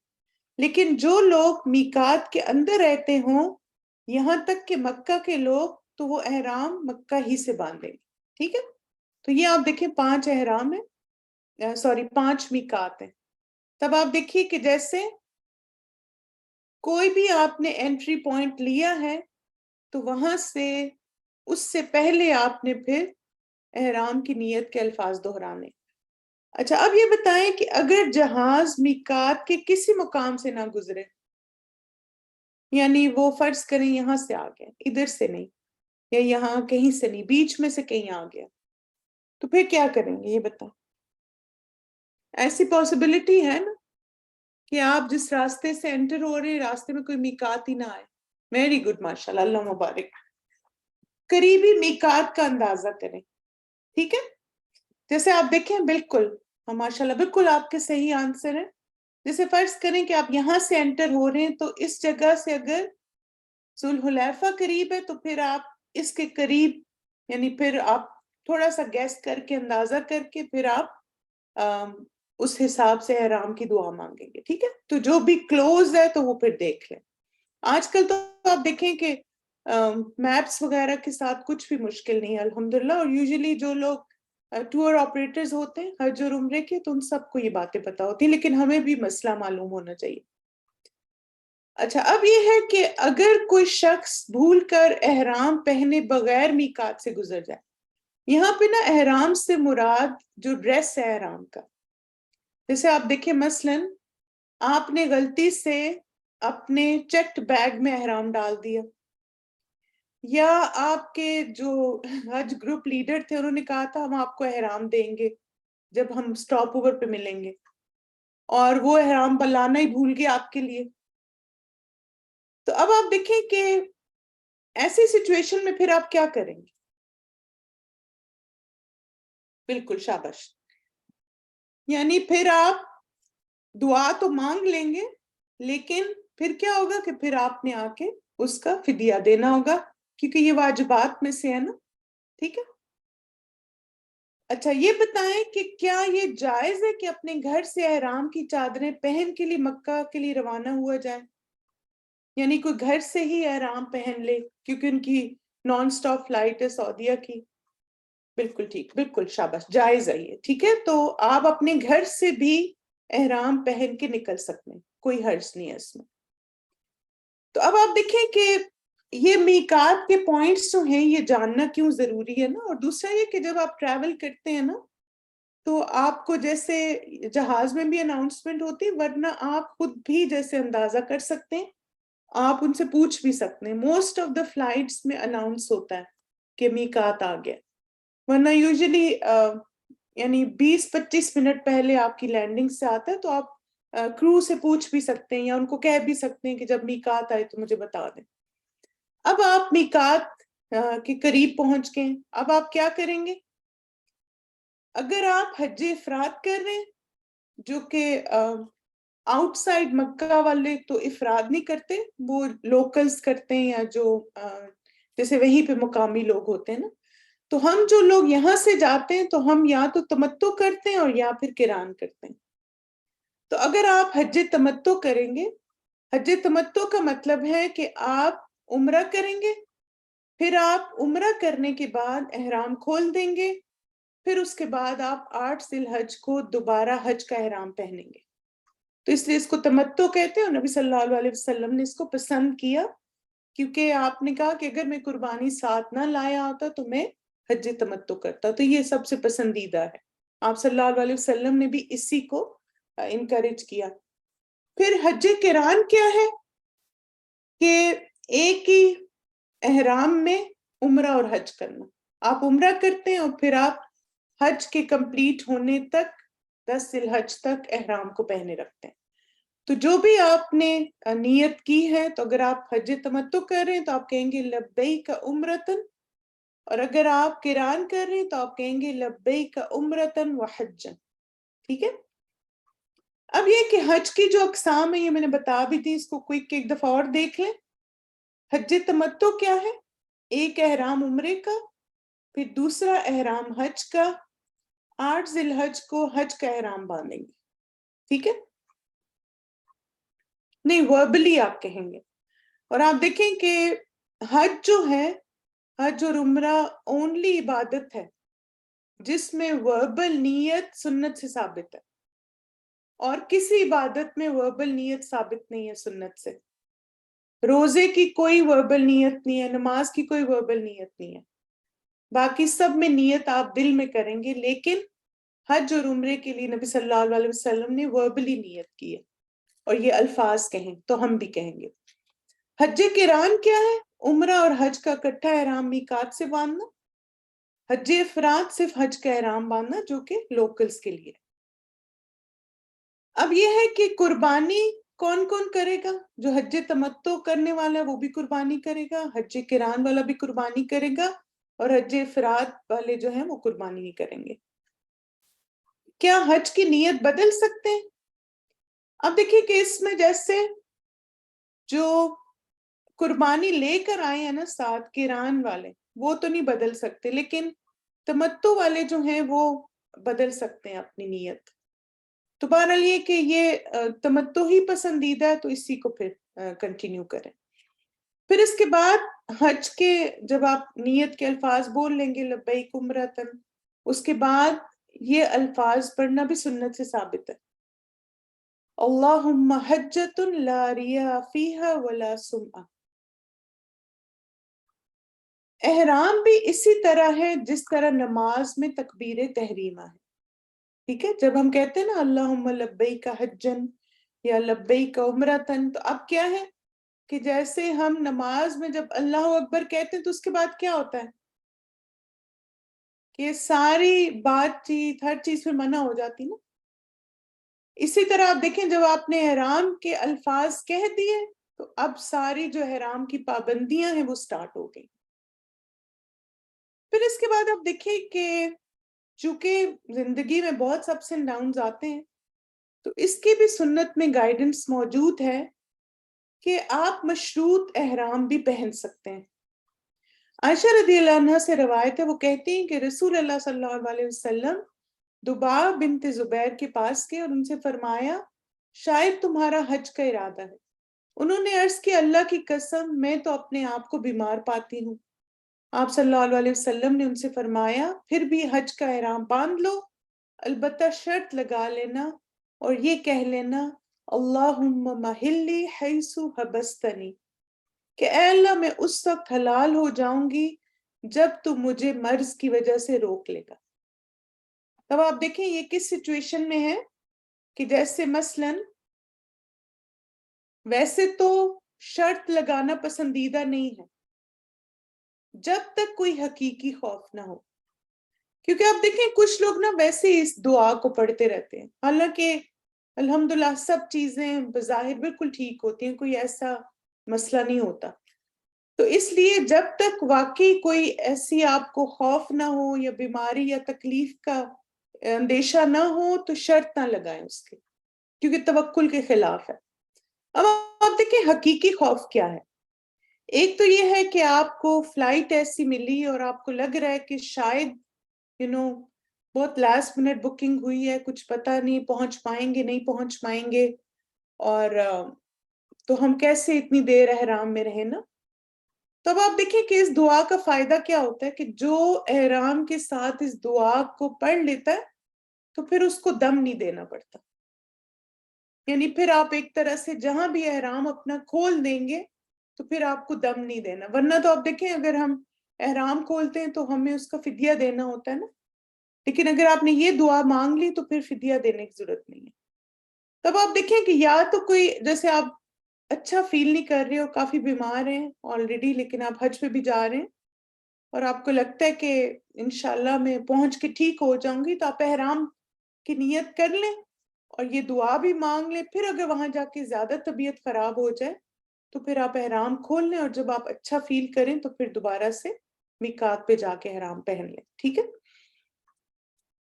لیکن جو لوگ میقات کے اندر رہتے ہوں، یہاں تک کہ مکہ کے لوگ، تو وہ احرام مکہ ہی سے باندھیں گے. ٹھیک ہے، تو یہ آپ دیکھیں 5 احرام ہیں، 5 میقات ہیں. تب آپ دیکھیے کہ جیسے کوئی بھی آپ نے انٹری پوائنٹ لیا ہے تو وہاں سے اس سے پہلے آپ نے پھر احرام کی نیت کے الفاظ دہرانے. اچھا اب یہ بتائیں کہ اگر جہاز میقات کے کسی مقام سے نہ گزرے، یعنی وہ فرض کریں یہاں سے آ گیا، ادھر سے نہیں، یا یہاں کہیں سے نہیں، بیچ میں سے کہیں آ گیا، تو پھر کیا کریں گے یہ بتائیں؟ ایسی پاسبلٹی ہے نا کہ آپ جس راستے سے انٹر ہو رہے راستے میں کوئی میقات ہی نہ آئے، ویری گڈ ماشاءاللہ, اللہ مبارک. قریبی میقات کا اندازہ کریں. ٹھیک ہے, جیسے آپ دیکھیں بالکل ماشاءاللہ بالکل آپ کے صحیح آنسر ہیں. جیسے فرض کریں کہ آپ یہاں سے انٹر ہو رہے ہیں تو اس جگہ سے اگر ذوالحلیفہ قریب ہے تو پھر آپ اس کے قریب, یعنی پھر آپ تھوڑا سا گیس کر کے اندازہ کر کے پھر آپ اس حساب سے احرام کی دعا مانگیں گے. ٹھیک ہے, تو جو بھی کلوز ہے تو وہ پھر دیکھ لیں. آج کل تو آپ دیکھیں کہ میپس وغیرہ کے ساتھ کچھ بھی مشکل نہیں ہے الحمدللہ, اور یوزلی جو لوگ ٹور آپریٹرز ہوتے ہیں حج اور عمرے کے تو ان سب کو یہ باتیں پتہ ہوتی ہیں, لیکن ہمیں بھی مسئلہ معلوم ہونا چاہیے. اچھا, اب یہ ہے کہ اگر کوئی شخص بھول کر احرام پہنے بغیر میقات سے گزر جائے, یہاں پہ نا احرام سے مراد جو ڈریس ہے احرام کا, جیسے آپ دیکھیں مثلاً آپ نے غلطی سے اپنے چیکڈ بیگ میں احرام ڈال دیا, یا آپ کے جو حج گروپ لیڈر تھے انہوں نے کہا تھا ہم آپ کو احرام دیں گے جب ہم سٹاپ اوور پہ ملیں گے, اور وہ احرام بلانا ہی بھول گیا آپ کے لیے. تو اب آپ دیکھیں کہ ایسی سچویشن میں پھر آپ کیا کریں گے؟ بالکل شاباش, یعنی پھر آپ دعا تو مانگ لیں گے, لیکن پھر کیا ہوگا کہ پھر آپ نے آ کے اس کا فدیہ دینا ہوگا, کیونکہ یہ واجبات میں سے ہے نا. ٹھیک ہے, اچھا یہ بتائیں کہ کیا یہ جائز ہے کہ اپنے گھر سے احرام کی چادریں پہن کے لیے مکہ کے لیے روانہ ہوا جائے, یعنی کوئی گھر سے ہی احرام پہن لے کیونکہ ان کی نان سٹاپ فلائٹ ہے سعودیہ کی؟ بالکل ٹھیک, بالکل شاباش, جائز ہے یہ. ٹھیک ہے, تو آپ اپنے گھر سے بھی احرام پہن کے نکل سکتے ہیں, کوئی حرج نہیں ہے اس میں. تو اب آپ دیکھیں کہ یہ میقات کے پوائنٹس جو ہیں یہ جاننا کیوں ضروری ہے نا. اور دوسرا یہ کہ جب آپ ٹریول کرتے ہیں نا تو آپ کو جیسے جہاز میں بھی اناؤنسمنٹ ہوتی ہے, ورنہ آپ خود بھی جیسے اندازہ کر سکتے ہیں, آپ ان سے پوچھ بھی سکتے ہیں. موسٹ آف دا فلائٹس میں اناؤنس ہوتا ہے کہ میقات آ گیا, ورنہ یوزلی یعنی 20-25 منٹ پہلے آپ کی لینڈنگ سے آتا ہے, تو آپ کرو سے پوچھ بھی سکتے ہیں یا ان کو کہہ بھی سکتے ہیں کہ جب میقات آئے تو مجھے بتا دیں. اب آپ میقات کے قریب پہنچ گئے, اب آپ کیا کریں گے؟ اگر آپ حج افراد کر رہے ہیں, جو کہ آؤٹ سائڈ مکہ والے تو افراد نہیں کرتے, وہ لوکلز کرتے ہیں یا جو جیسے وہیں پہ مقامی لوگ ہوتے ہیں نا, تو ہم جو لوگ یہاں سے جاتے ہیں تو ہم یا تو تمتع کرتے ہیں اور یا پھر قران کرتے ہیں. تو اگر آپ حج تمتع کریں گے, حج تمتع کا مطلب ہے کہ آپ عمرہ کریں گے, پھر آپ عمرہ کرنے کے بعد احرام کھول دیں گے, پھر اس کے بعد آپ 8 ذی الحج کو دوبارہ حج کا احرام پہنیں گے. تو اس لیے اس کو تمتع کہتے ہیں, اور نبی صلی اللہ علیہ وسلم نے اس کو پسند کیا, کیونکہ آپ نے کہا کہ اگر میں قربانی ساتھ نہ لایا ہوتا تو میں حج تمتع کرتا. تو یہ سب سے پسندیدہ ہے, آپ صلی اللہ علیہ وسلم نے بھی اسی کو انکریج کیا. پھر حج قران کیا ہے کہ ایک ہی احرام میں عمرہ اور حج کرنا. آپ عمرہ کرتے ہیں اور پھر آپ حج کے کمپلیٹ ہونے تک 10 ذی الحج تک احرام کو پہنے رکھتے ہیں. تو جو بھی آپ نے نیت کی ہے, تو اگر آپ حج تمتع کر رہے ہیں تو آپ کہیں گے لبیک عمرتن, اور اگر آپ قران کر رہے ہیں تو آپ کہیں گے لبیک عمرتن وحجن. ٹھیک ہے, اب یہ کہ حج کی جو اقسام ہے یہ میں نے بتا بھی دی, اس کو کوئک ایک دفعہ اور دیکھ لیں. حج تمتع کیا ہے؟ ایک احرام عمرے کا, پھر دوسرا احرام حج کا, 8 ذی الحج کو حج کا احرام باندھیں گے. ٹھیک ہے, نہیں وربلی آپ کہیں گے. اور آپ دیکھیں کہ حج جو ہے, حج اور عمرہ اونلی عبادت ہے جس میں وربل نیت سنت سے ثابت ہے, اور کسی عبادت میں وربل نیت ثابت نہیں ہے سنت سے. روزے کی کوئی وربل نیت نہیں ہے, نماز کی کوئی وربل نیت نہیں ہے, باقی سب میں نیت آپ دل میں کریں گے. لیکن حج اور عمرے کے لیے نبی صلی اللہ علیہ وسلم نے وربلی نیت کی ہے, اور یہ الفاظ کہیں تو ہم بھی کہیں گے. حج قران کیا ہے؟ عمرہ اور حج کا اکٹھا احرام میقات سے باندھنا. حج افراد صرف حج کا احرام باندھنا جو کہ لوکلز کے لیے. اب یہ ہے کہ قربانی کون کون کرے گا؟ جو حج تمتع کرنے والا ہے وہ بھی قربانی کرے گا، حج قران والا بھی قربانی کرے گا، اور حج افراد والے جو ہیں وہ قربانی نہیں کریں گے۔ کیا حج کی نیت بدل سکتے ہیں؟ اب دیکھیے کہ اس میں جیسے جو قربانی لے کر آئے ہیں نا ساتھ قران والے، وہ تو نہیں بدل سکتے، لیکن تمتع والے جو ہیں وہ بدل سکتے ہیں اپنی نیت۔ تو بہرحال یہ کہ یہ تمتع ہی پسندیدہ ہے تو اسی کو پھر کنٹینیو کریں۔ پھر اس کے بعد حج کے جب آپ نیت کے الفاظ بول لیں گے لبیک عمرتن، اس کے بعد یہ الفاظ پڑھنا بھی سنت سے ثابت ہے، اللہم حجۃ لا ریاء فیہا ولا سمعہ۔ احرام بھی اسی طرح ہے جس طرح نماز میں تکبیر تحریمہ ہے، ٹھیک ہے؟ جب ہم کہتے ہیں نا اللہم لبیک حجن یا لبیک عمرتن، تو اب کیا ہے کہ جیسے ہم نماز میں جب اللہ اکبر کہتے ہیں تو اس کے بعد کیا ہوتا ہے کہ ساری بات چیت ہر چیز پھر منع ہو جاتی نا۔ اسی طرح آپ دیکھیں جب آپ نے احرام کے الفاظ کہہ دیے تو اب ساری جو احرام کی پابندیاں ہیں وہ سٹارٹ ہو گئی۔ پھر اس کے بعد آپ دیکھیں کہ چونکہ زندگی میں بہت اپس اینڈ ڈاؤنز آتے ہیں تو اس کی بھی سنت میں گائیڈنس موجود ہے کہ آپ مشروط احرام بھی پہن سکتے ہیں۔ عائشہ رضی اللہ عنہ سے روایت ہے، وہ کہتی ہیں کہ رسول اللہ صلی اللہ علیہ وسلم دباء بنت زبیر کے پاس گئے اور ان سے فرمایا شاید تمہارا حج کا ارادہ ہے۔ انہوں نے عرض کی اللہ کی قسم میں تو اپنے آپ کو بیمار پاتی ہوں۔ آپ صلی اللہ علیہ وسلم نے ان سے فرمایا پھر بھی حج کا احرام باندھ لو، البتہ شرط لگا لینا اور یہ کہہ لینا اللہم محلی حیث حبستنی، کہ اے اللہ میں اس وقت حلال ہو جاؤں گی جب تو مجھے مرض کی وجہ سے روک لے گا۔ تب آپ دیکھیں یہ کس سچویشن میں ہے کہ جیسے مثلاً ویسے تو شرط لگانا پسندیدہ نہیں ہے جب تک کوئی حقیقی خوف نہ ہو، کیونکہ آپ دیکھیں کچھ لوگ نا ویسے ہی اس دعا کو پڑھتے رہتے ہیں، حالانکہ الحمدللہ سب چیزیں بظاہر بالکل ٹھیک ہوتی ہیں، کوئی ایسا مسئلہ نہیں ہوتا۔ تو اس لیے جب تک واقعی کوئی ایسی آپ کو خوف نہ ہو یا بیماری یا تکلیف کا اندیشہ نہ ہو تو شرط نہ لگائیں اس کے، کیونکہ توکل کے خلاف ہے۔ اب آپ دیکھیں حقیقی خوف کیا ہے۔ ایک تو یہ ہے کہ آپ کو فلائٹ ایسی ملی اور آپ کو لگ رہا ہے کہ شاید بہت لاسٹ منٹ بکنگ ہوئی ہے، کچھ پتہ نہیں پہنچ پائیں گے نہیں پہنچ پائیں گے، اور تو ہم کیسے اتنی دیر احرام میں رہے نا۔ تو اب آپ دیکھیں کہ اس دعا کا فائدہ کیا ہوتا ہے کہ جو احرام کے ساتھ اس دعا کو پڑھ لیتا ہے تو پھر اس کو دم نہیں دینا پڑتا، یعنی پھر آپ ایک طرح سے جہاں بھی احرام اپنا کھول دیں گے تو پھر آپ کو دم نہیں دینا، ورنہ تو آپ دیکھیں اگر ہم احرام کھولتے ہیں تو ہمیں اس کا فدیہ دینا ہوتا ہے نا، لیکن اگر آپ نے یہ دعا مانگ لی تو پھر فدیہ دینے کی ضرورت نہیں ہے۔ تب آپ دیکھیں کہ یا تو کوئی جیسے آپ اچھا فیل نہیں کر رہے ہو، کافی بیمار ہیں آلریڈی لیکن آپ حج پہ بھی جا رہے ہیں اور آپ کو لگتا ہے کہ انشاءاللہ میں پہنچ کے ٹھیک ہو جاؤں گی، تو آپ احرام کی نیت کر لیں اور یہ دعا بھی مانگ لیں۔ پھر اگر وہاں جا کے زیادہ طبیعت خراب ہو جائے تو پھر آپ احرام کھول لیں اور جب آپ اچھا فیل کریں تو پھر دوبارہ سے میقات پہ جا کے احرام پہن لیں، ٹھیک ہے؟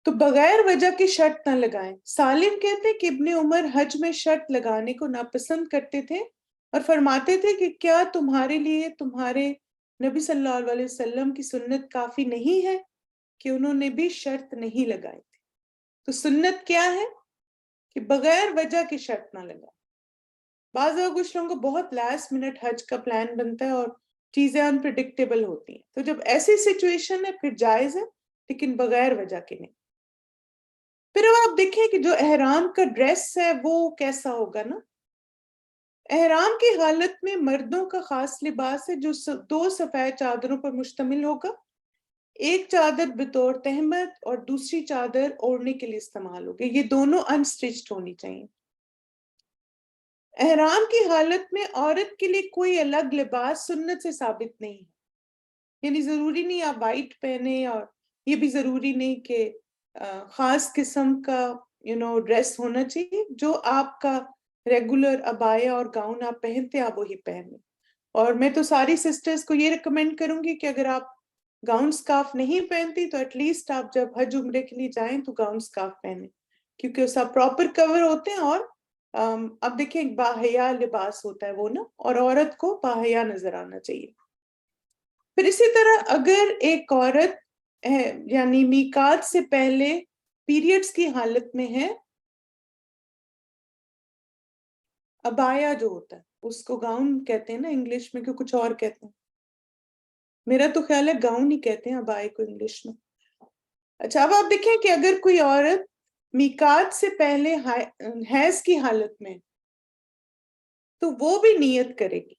تو بغیر وجہ کی شرط نہ لگائیں۔ سالم کہتے ہیں کہ ابن عمر حج میں شرط لگانے کو ناپسند کرتے تھے اور فرماتے تھے کہ کیا تمہارے لیے تمہارے نبی صلی اللہ علیہ وسلم کی سنت کافی نہیں ہے کہ انہوں نے بھی شرط نہیں لگائی تھی۔ تو سنت کیا ہے کہ بغیر وجہ کی شرط نہ لگائیں۔ بعض اوقات کچھ لوگوں کو بہت لاسٹ منٹ حج کا پلان بنتا ہے اور چیزیں انپریڈکٹیبل ہوتی ہیں، تو جب ایسی سچویشن ہے پھر جائز ہے لیکن بغیر وجہ کے نہیں۔ پھر اب آپ دیکھیں کہ جو احرام کا ڈریس ہے وہ کیسا ہوگا نا۔ احرام کی حالت میں مردوں کا خاص لباس ہے جو 2 سفید چادروں پر مشتمل ہوگا، ایک چادر بطور تہمت اور دوسری چادر اوڑھنے کے لیے استعمال ہوگی، یہ دونوں انسٹچڈ ہونی چاہیے۔ احرام کی حالت میں عورت کے لیے کوئی الگ لباس سنت سے ثابت نہیں ہے، یعنی ضروری نہیں آپ وائٹ پہنے اور یہ بھی ضروری نہیں کہ خاص قسم کا ڈریس ہونا چاہیے، جو آپ کا ریگولر ابایا اور گاؤن آپ پہنتے ہیں آپ وہی پہنیں. اور میں تو ساری سسٹرز کو یہ ریکمینڈ کروں گی کہ اگر آپ گاؤن سکارف نہیں پہنتی تو ایٹ لیسٹ آپ جب حج عمرے کے لیے جائیں تو گاؤن سکارف پہنیں, کیونکہ وہ سب پراپر کور ہوتے ہیں. اور اب دیکھیں ایک باحیا لباس ہوتا ہے وہ نا, اور عورت کو باحیا نظر آنا چاہیے. پھر اسی طرح اگر ایک عورت یعنی میقات سے پہلے پیریڈز کی حالت میں ہے, ابایا جو ہوتا ہے اس کو گاؤن کہتے ہیں نا انگلش میں, کہ کچھ اور کہتے ہیں, میرا تو خیال ہے گاؤن ہی کہتے ہیں ابائے کو انگلش میں. اچھا اب آپ دیکھیں کہ اگر کوئی عورت میقات سے پہلے حیض کی حالت میں تو وہ بھی نیت کرے گی,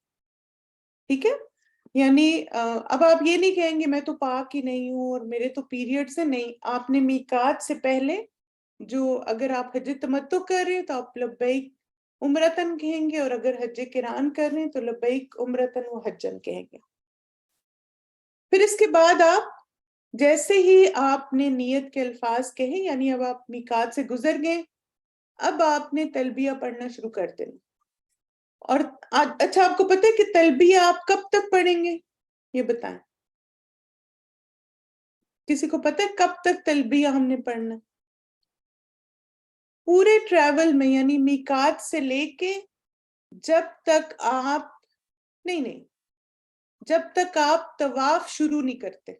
ٹھیک ہے. یعنی اب آپ یہ نہیں کہیں گے میں تو پاک ہی نہیں ہوں اور میرے تو پیریڈ سے نہیں, آپ نے میقات سے پہلے جو اگر آپ حج تمتع کر رہے ہیں تو آپ لبیک عمرتن کہیں گے, اور اگر حج قران کر رہے ہیں تو لبیک عمرتن و حجن کہیں گے. پھر اس کے بعد آپ جیسے ہی آپ نے نیت کے الفاظ کہے, یعنی اب آپ میقات سے گزر گئے, اب آپ نے تلبیہ پڑھنا شروع کر دینا. اور اچھا آپ کو پتہ ہے کہ تلبیہ آپ کب تک پڑھیں گے, یہ بتائیں, کسی کو پتہ ہے کب تک تلبیہ ہم نے پڑھنا؟ پورے ٹریول میں, یعنی میقات سے لے کے جب تک آپ نہیں جب تک آپ طواف شروع نہیں کرتے,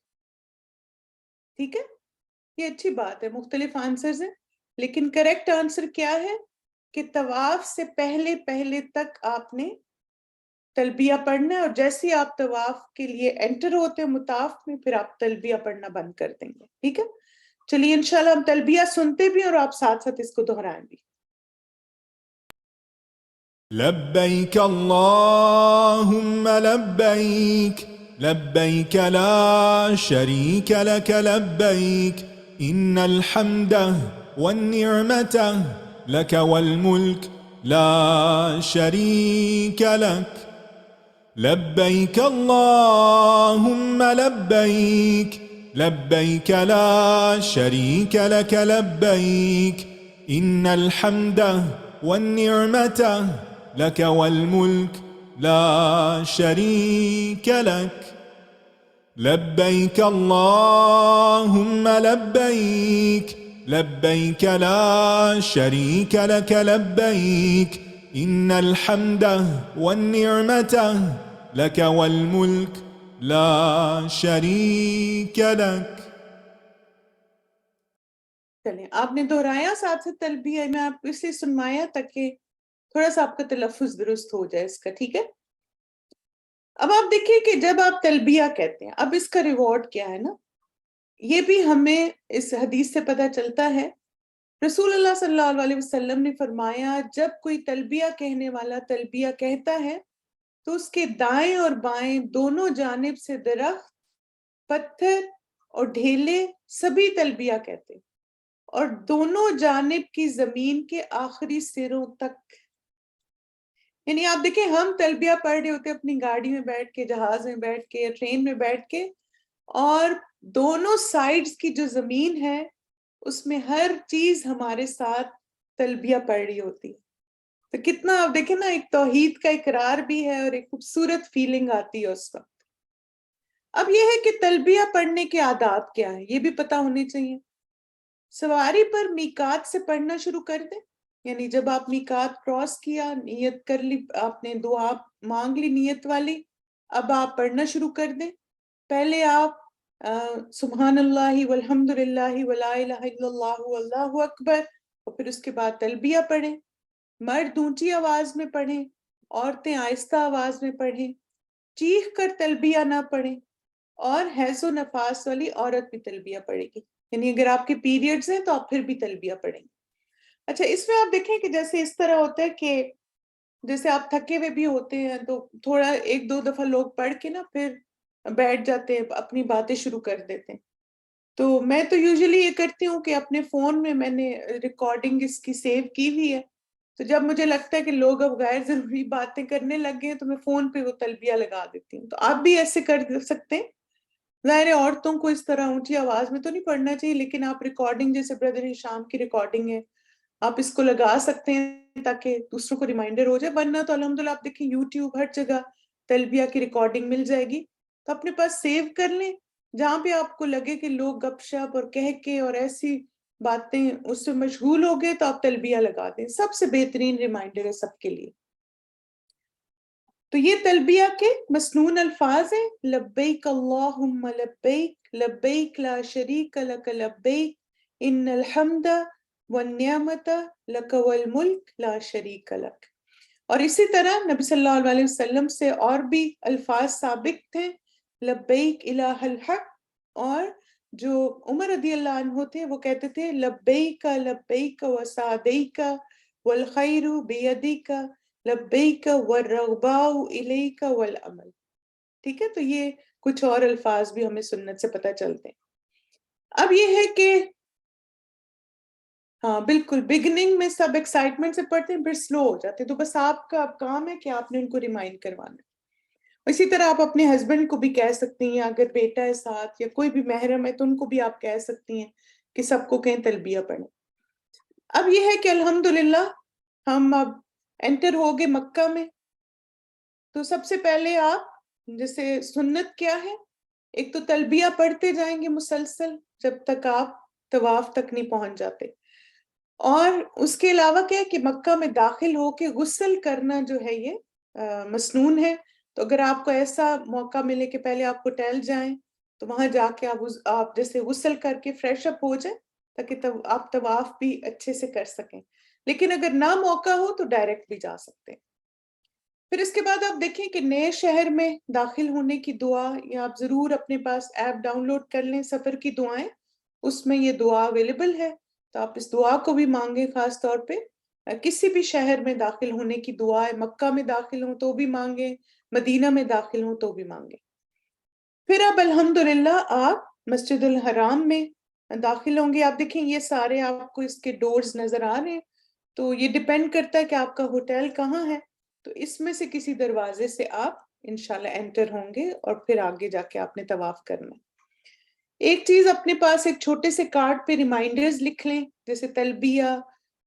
ٹھیک ہے. یہ اچھی بات ہے, مختلف آنسرز ہیں, لیکن کریکٹ آنسر کیا ہے کہ طواف سے پہلے تک آپ نے تلبیہ پڑھنا ہے, اور جیسے ہی آپ طواف کے لیے انٹر ہوتے ہیں مطاف میں, پھر آپ تلبیہ پڑھنا بند کر دیں گے, ٹھیک ہے. چلیے انشاءاللہ ہم تلبیہ سنتے بھی اور آپ ساتھ ساتھ اس کو دہرائیں بھی. لبيك اللهم لبيك لبيك لا شريك لك لبيك إن الحمد والنعمة لك والملك لا شريك لك لبيك اللهم لبيك لبيك لا شريك لك لبيك إن الحمد والنعمة لك والملك لا شريك لك لبيك اللهم لبيك لبيك لا شريك لك لبيك إن الحمد والنعمة لك والملك لا شريك لك. چلیں آپ نے دہرایا ساتھ سے تلبیہ, میں آپ کو اس لیے سنوایا تاکہ تھوڑا سا آپ کا تلفظ درست ہو جائے اس کا, ٹھیک ہے. اب آپ دیکھیں کہ جب آپ تلبیہ کہتے ہیں, اب اس کا ریوارڈ کیا ہے نا, یہ بھی ہمیں اس حدیث سے پتہ چلتا ہے. رسول اللہ صلی اللہ علیہ وسلم نے فرمایا جب کوئی تلبیہ کہنے والا تلبیہ کہتا ہے تو اس کے دائیں اور بائیں دونوں جانب سے درخت, پتھر اور ڈھیلے سبھی تلبیہ کہتے ہیں, اور دونوں جانب کی زمین کے آخری سروں تک. یعنی آپ دیکھیں ہم تلبیہ پڑھ رہے ہوتے اپنی گاڑی میں بیٹھ کے, جہاز میں بیٹھ کے یا ٹرین میں بیٹھ کے, اور دونوں سائیڈز کی جو زمین ہے اس میں ہر چیز ہمارے ساتھ تلبیہ پڑھ رہی ہوتی ہے. تو کتنا آپ دیکھیں نا, ایک توحید کا اقرار بھی ہے اور ایک خوبصورت فیلنگ آتی ہے اس وقت. اب یہ ہے کہ تلبیہ پڑھنے کے آداب کیا ہیں, یہ بھی پتہ ہونے چاہیے. سواری پر میقات سے پڑھنا شروع کر دیں, یعنی جب آپ میقات کراس کیا, نیت کر لی, آپ نے دعا مانگ لی نیت والی, اب آپ پڑھنا شروع کر دیں. پہلے آپ سبحان اللہ والحمد للہ ولا الہ الا اللہ واللہ اکبر, اور پھر اس کے بعد تلبیہ پڑھیں. مرد اونچی آواز میں پڑھیں, عورتیں آہستہ آواز میں پڑھیں, چیخ کر تلبیہ نہ پڑھیں, اور حیض و نفاس والی عورت بھی تلبیہ پڑھے گی. یعنی اگر آپ کے پیریڈز ہیں تو آپ پھر بھی تلبیہ پڑھیں گے. اچھا اس میں آپ دیکھیں کہ جیسے اس طرح ہوتا ہے کہ جیسے آپ تھکے ہوئے بھی ہوتے ہیں تو تھوڑا ایک دو دفعہ لوگ پڑھ کے نا پھر بیٹھ جاتے ہیں, اپنی باتیں شروع کر دیتے ہیں. تو میں تو یوزلی یہ کرتی ہوں کہ اپنے فون میں نے ریکارڈنگ اس کی سیو کی ہوئی ہے, تو جب مجھے لگتا ہے کہ لوگ اب غیر ضروری باتیں کرنے لگ گئے تو میں فون پہ وہ تلبیہ لگا دیتی ہوں. تو آپ بھی ایسے کر سکتے ہیں. ظاہر عورتوں کو اس طرح اونچی آواز میں تو نہیں پڑھنا چاہیے, لیکن آپ ریکارڈنگ جیسے بردر ہشام کی ریکارڈنگ ہے آپ اس کو لگا سکتے ہیں تاکہ دوسروں کو ریمائنڈر ہو جائے، ورنہ تو الحمدللہ آپ دیکھیں یوٹیوب ہر جگہ تلبیہ کی ریکارڈنگ مل جائے گی، تو اپنے پاس سیو کر لیں، جہاں پہ آپ کو لگے کہ لوگ گپ شپ اور کہہ کے اور ایسی باتیں اس سے مشغول ہو گئے تو آپ تلبیہ لگا دیں، سب سے بہترین ریمائنڈر ہے سب کے لیے۔ تو یہ تلبیہ کے مسنون الفاظ ہیں، لبیک اللہم لبیک لبیک لا شریک لک لبیک ان الحمد والنعمت لک والملک لا شریک لک۔ اور اسی طرح نبی صلی اللہ علیہ وسلم سے اور بھی الفاظ ثابت تھے، لبیک الہ الحق، اور جو عمر رضی اللہ عنہ تھے وہ کہتے تھے لبیک لبیک وسعدیک والخیر بیدیک لبیک والرغباء الیک والعمل۔ ٹھیک ہے، تو یہ کچھ اور الفاظ بھی ہمیں سنت سے پتہ چلتے ہیں۔ اب یہ ہے کہ ہاں بالکل بگننگ میں سب ایکسائٹمنٹ سے پڑھتے ہیں، پھر سلو ہو جاتے ہیں، تو بس آپ کا اب کام ہے کہ آپ نے ان کو ریمائنڈ کروانا ہے۔ اسی طرح آپ اپنے ہسبینڈ کو بھی کہہ سکتی ہیں، اگر بیٹا ہے ساتھ یا کوئی بھی محرم ہے تو ان کو بھی آپ کہہ سکتی ہیں کہ سب کو کہیں تلبیہ پڑھیں۔ اب یہ ہے کہ الحمدللہ ہم اب انٹر ہو گئے مکہ میں، تو سب سے پہلے آپ جیسے سنت کیا ہے، ایک تو تلبیہ پڑھتے جائیں گے مسلسل جب تک آپ طواف تک نہیں پہنچ جاتے، اور اس کے علاوہ کیا ہے کہ مکہ میں داخل ہو کے غسل کرنا جو ہے یہ مسنون ہے، تو اگر آپ کو ایسا موقع ملے کہ پہلے آپ ہوٹل جائیں تو وہاں جا کے آپ جیسے غسل کر کے فریش اپ ہو جائیں تاکہ آپ طواف بھی اچھے سے کر سکیں، لیکن اگر نہ موقع ہو تو ڈائریکٹ بھی جا سکتے ہیں۔ پھر اس کے بعد آپ دیکھیں کہ نئے شہر میں داخل ہونے کی دعا، یا آپ ضرور اپنے پاس ایپ ڈاؤن لوڈ کر لیں سفر کی دعائیں، اس میں یہ دعا اویلیبل ہے، تو آپ اس دعا کو بھی مانگیں، خاص طور پہ کسی بھی شہر میں داخل ہونے کی دعا ہے، مکہ میں داخل ہوں تو بھی مانگیں، مدینہ میں داخل ہوں تو بھی مانگیں۔ پھر اب الحمدللہ آپ مسجد الحرام میں داخل ہوں گے، آپ دیکھیں یہ سارے آپ کو اس کے ڈورز نظر آ رہے ہیں، تو یہ ڈیپینڈ کرتا ہے کہ آپ کا ہوٹل کہاں ہے، تو اس میں سے کسی دروازے سے آپ انشاءاللہ انٹر ہوں گے اور پھر آگے جا کے آپ نے طواف کرنا ہے۔ ایک چیز اپنے پاس ایک چھوٹے سے کارڈ پہ ریمائنڈرز لکھ لیں، جیسے تلبیہ،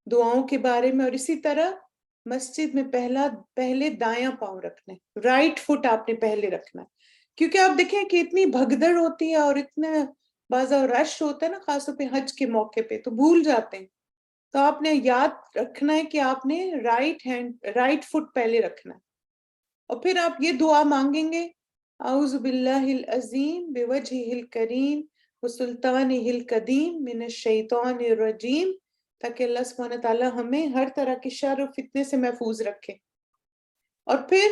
دعاؤں کے بارے میں، اور اسی طرح مسجد میں پہلے دایاں پاؤں رکھنا ہے، رائٹ فٹ آپ نے پہلے رکھنا ہے، کیونکہ آپ دیکھیں کہ اتنی بھگدڑ ہوتی ہے اور اتنا بازا رش ہوتا ہے نا، خاص طور پہ حج کے موقع پہ تو بھول جاتے ہیں، تو آپ نے یاد رکھنا ہے کہ آپ نے رائٹ فٹ پہلے رکھنا ہے، اور پھر آپ یہ دعا مانگیں گے، اعوذ باللہ العظیم بوجہہ الکریم وسلطانہ القدیم من الشیطان الرجیم، تاکہ اللہ سبحانہ تعالیٰ ہمیں ہر طرح کے شر و فتنے سے محفوظ رکھے۔ اور پھر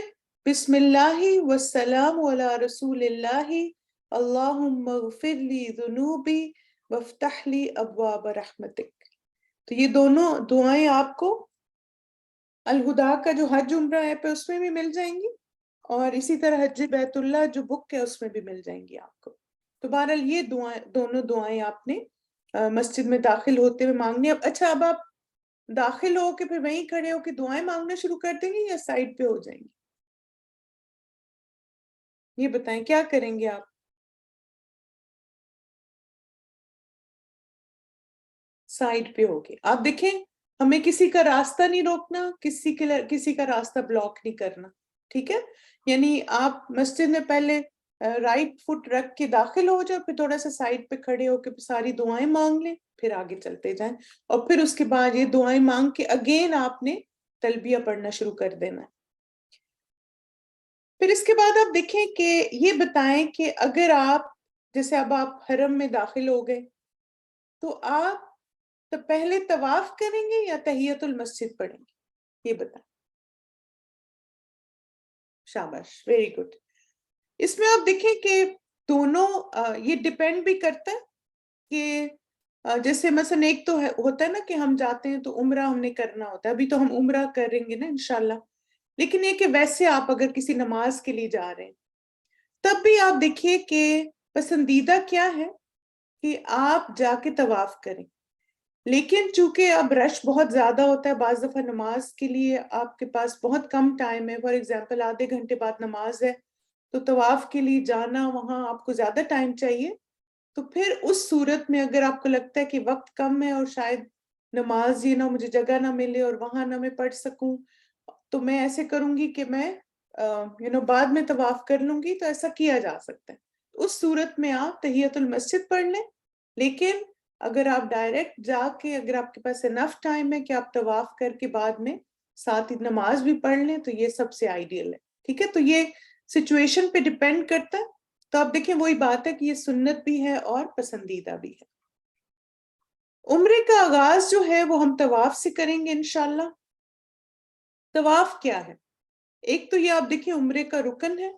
بسم اللہ والسلام علی رسول اللہ اللہم اغفر لی ذنوبی وافتح لی ابواب رحمتک۔ تو یہ دونوں دعائیں آپ کو الہدا کا جو حج عمرہ ایپ ہے اس میں بھی مل جائیں گی، اور اسی طرح حج بیت اللہ جو بک ہے اس میں بھی مل جائیں گی آپ کو۔ تو بہرحال یہ دونوں دعائیں آپ نے مسجد میں داخل ہوتے ہوئے مانگنی۔ اچھا، اب آپ داخل ہو کے پھر وہیں کھڑے ہو کے دعائیں مانگنا شروع کر دیں گے یا سائڈ پہ ہو جائیں گے؟ یہ بتائیں کیا کریں گے آپ؟ سائڈ پہ ہوگے۔ آپ دیکھیں ہمیں کسی کا راستہ نہیں روکنا، کسی کا راستہ بلاک نہیں کرنا، ٹھیک ہے؟ یعنی آپ مسجد میں پہلے رائٹ فٹ رکھ کے داخل ہو جاؤ، پھر تھوڑا سا سائڈ پہ کھڑے ہو کے ساری دعائیں مانگ لیں، پھر آگے چلتے جائیں، اور پھر اس کے بعد یہ دعائیں مانگ کے اگین آپ نے تلبیہ پڑھنا شروع کر دینا ہے۔ پھر اس کے بعد آپ دیکھیں کہ یہ بتائیں کہ اگر آپ جیسے اب آپ حرم میں داخل ہو گئے تو آپ تو پہلے طواف کریں گے یا تحیت المسجد پڑھیں گے؟ یہ بتائیں۔ شاباش، ویری گڈ۔ اس میں آپ دیکھیں کہ دونوں یہ ڈیپینڈ بھی کرتا ہے کہ جیسے مثلا ایک تو ہوتا ہے نا کہ ہم جاتے ہیں تو عمرہ ہم نے کرنا ہوتا ہے، ابھی تو ہم عمرہ کریں گے نا انشاءاللہ، لیکن یہ کہ ویسے آپ اگر کسی نماز کے لیے جا رہے ہیں تب بھی آپ دیکھیے کہ پسندیدہ کیا ہے کہ آپ جا کے طواف کریں، لیکن چونکہ اب رش بہت زیادہ ہوتا ہے، بعض دفعہ نماز کے لیے آپ کے پاس بہت کم ٹائم ہے، فار ایگزامپل آدھے گھنٹے بعد نماز ہے تو طواف کے لیے جانا وہاں آپ کو زیادہ ٹائم چاہیے، تو پھر اس صورت میں اگر آپ کو لگتا ہے کہ وقت کم ہے اور شاید نماز یہ نہ مجھے جگہ نہ ملے اور وہاں نہ میں پڑھ سکوں، تو میں ایسے کروں گی کہ میں بعد میں طواف کر لوں گی، تو ایسا کیا جا سکتا ہے۔ اس صورت میں آپ تحیت المسجد پڑھ لیں، لیکن اگر آپ ڈائریکٹ جا کے، اگر آپ کے پاس انف ٹائم ہے کہ آپ طواف کر کے بعد میں ساتھ ہی نماز بھی پڑھ لیں، تو یہ سب سے آئیڈیل ہے، ٹھیک ہے؟ تو یہ سچویشن پہ ڈیپینڈ کرتا ہے۔ تو آپ دیکھیں وہی بات ہے کہ یہ سنت بھی ہے اور پسندیدہ بھی ہے۔ عمرے کا آغاز جو ہے وہ ہم طواف سے کریں گے انشاءاللہ۔ طواف کیا ہے؟ ایک تو یہ آپ دیکھیں عمرے کا رکن ہے۔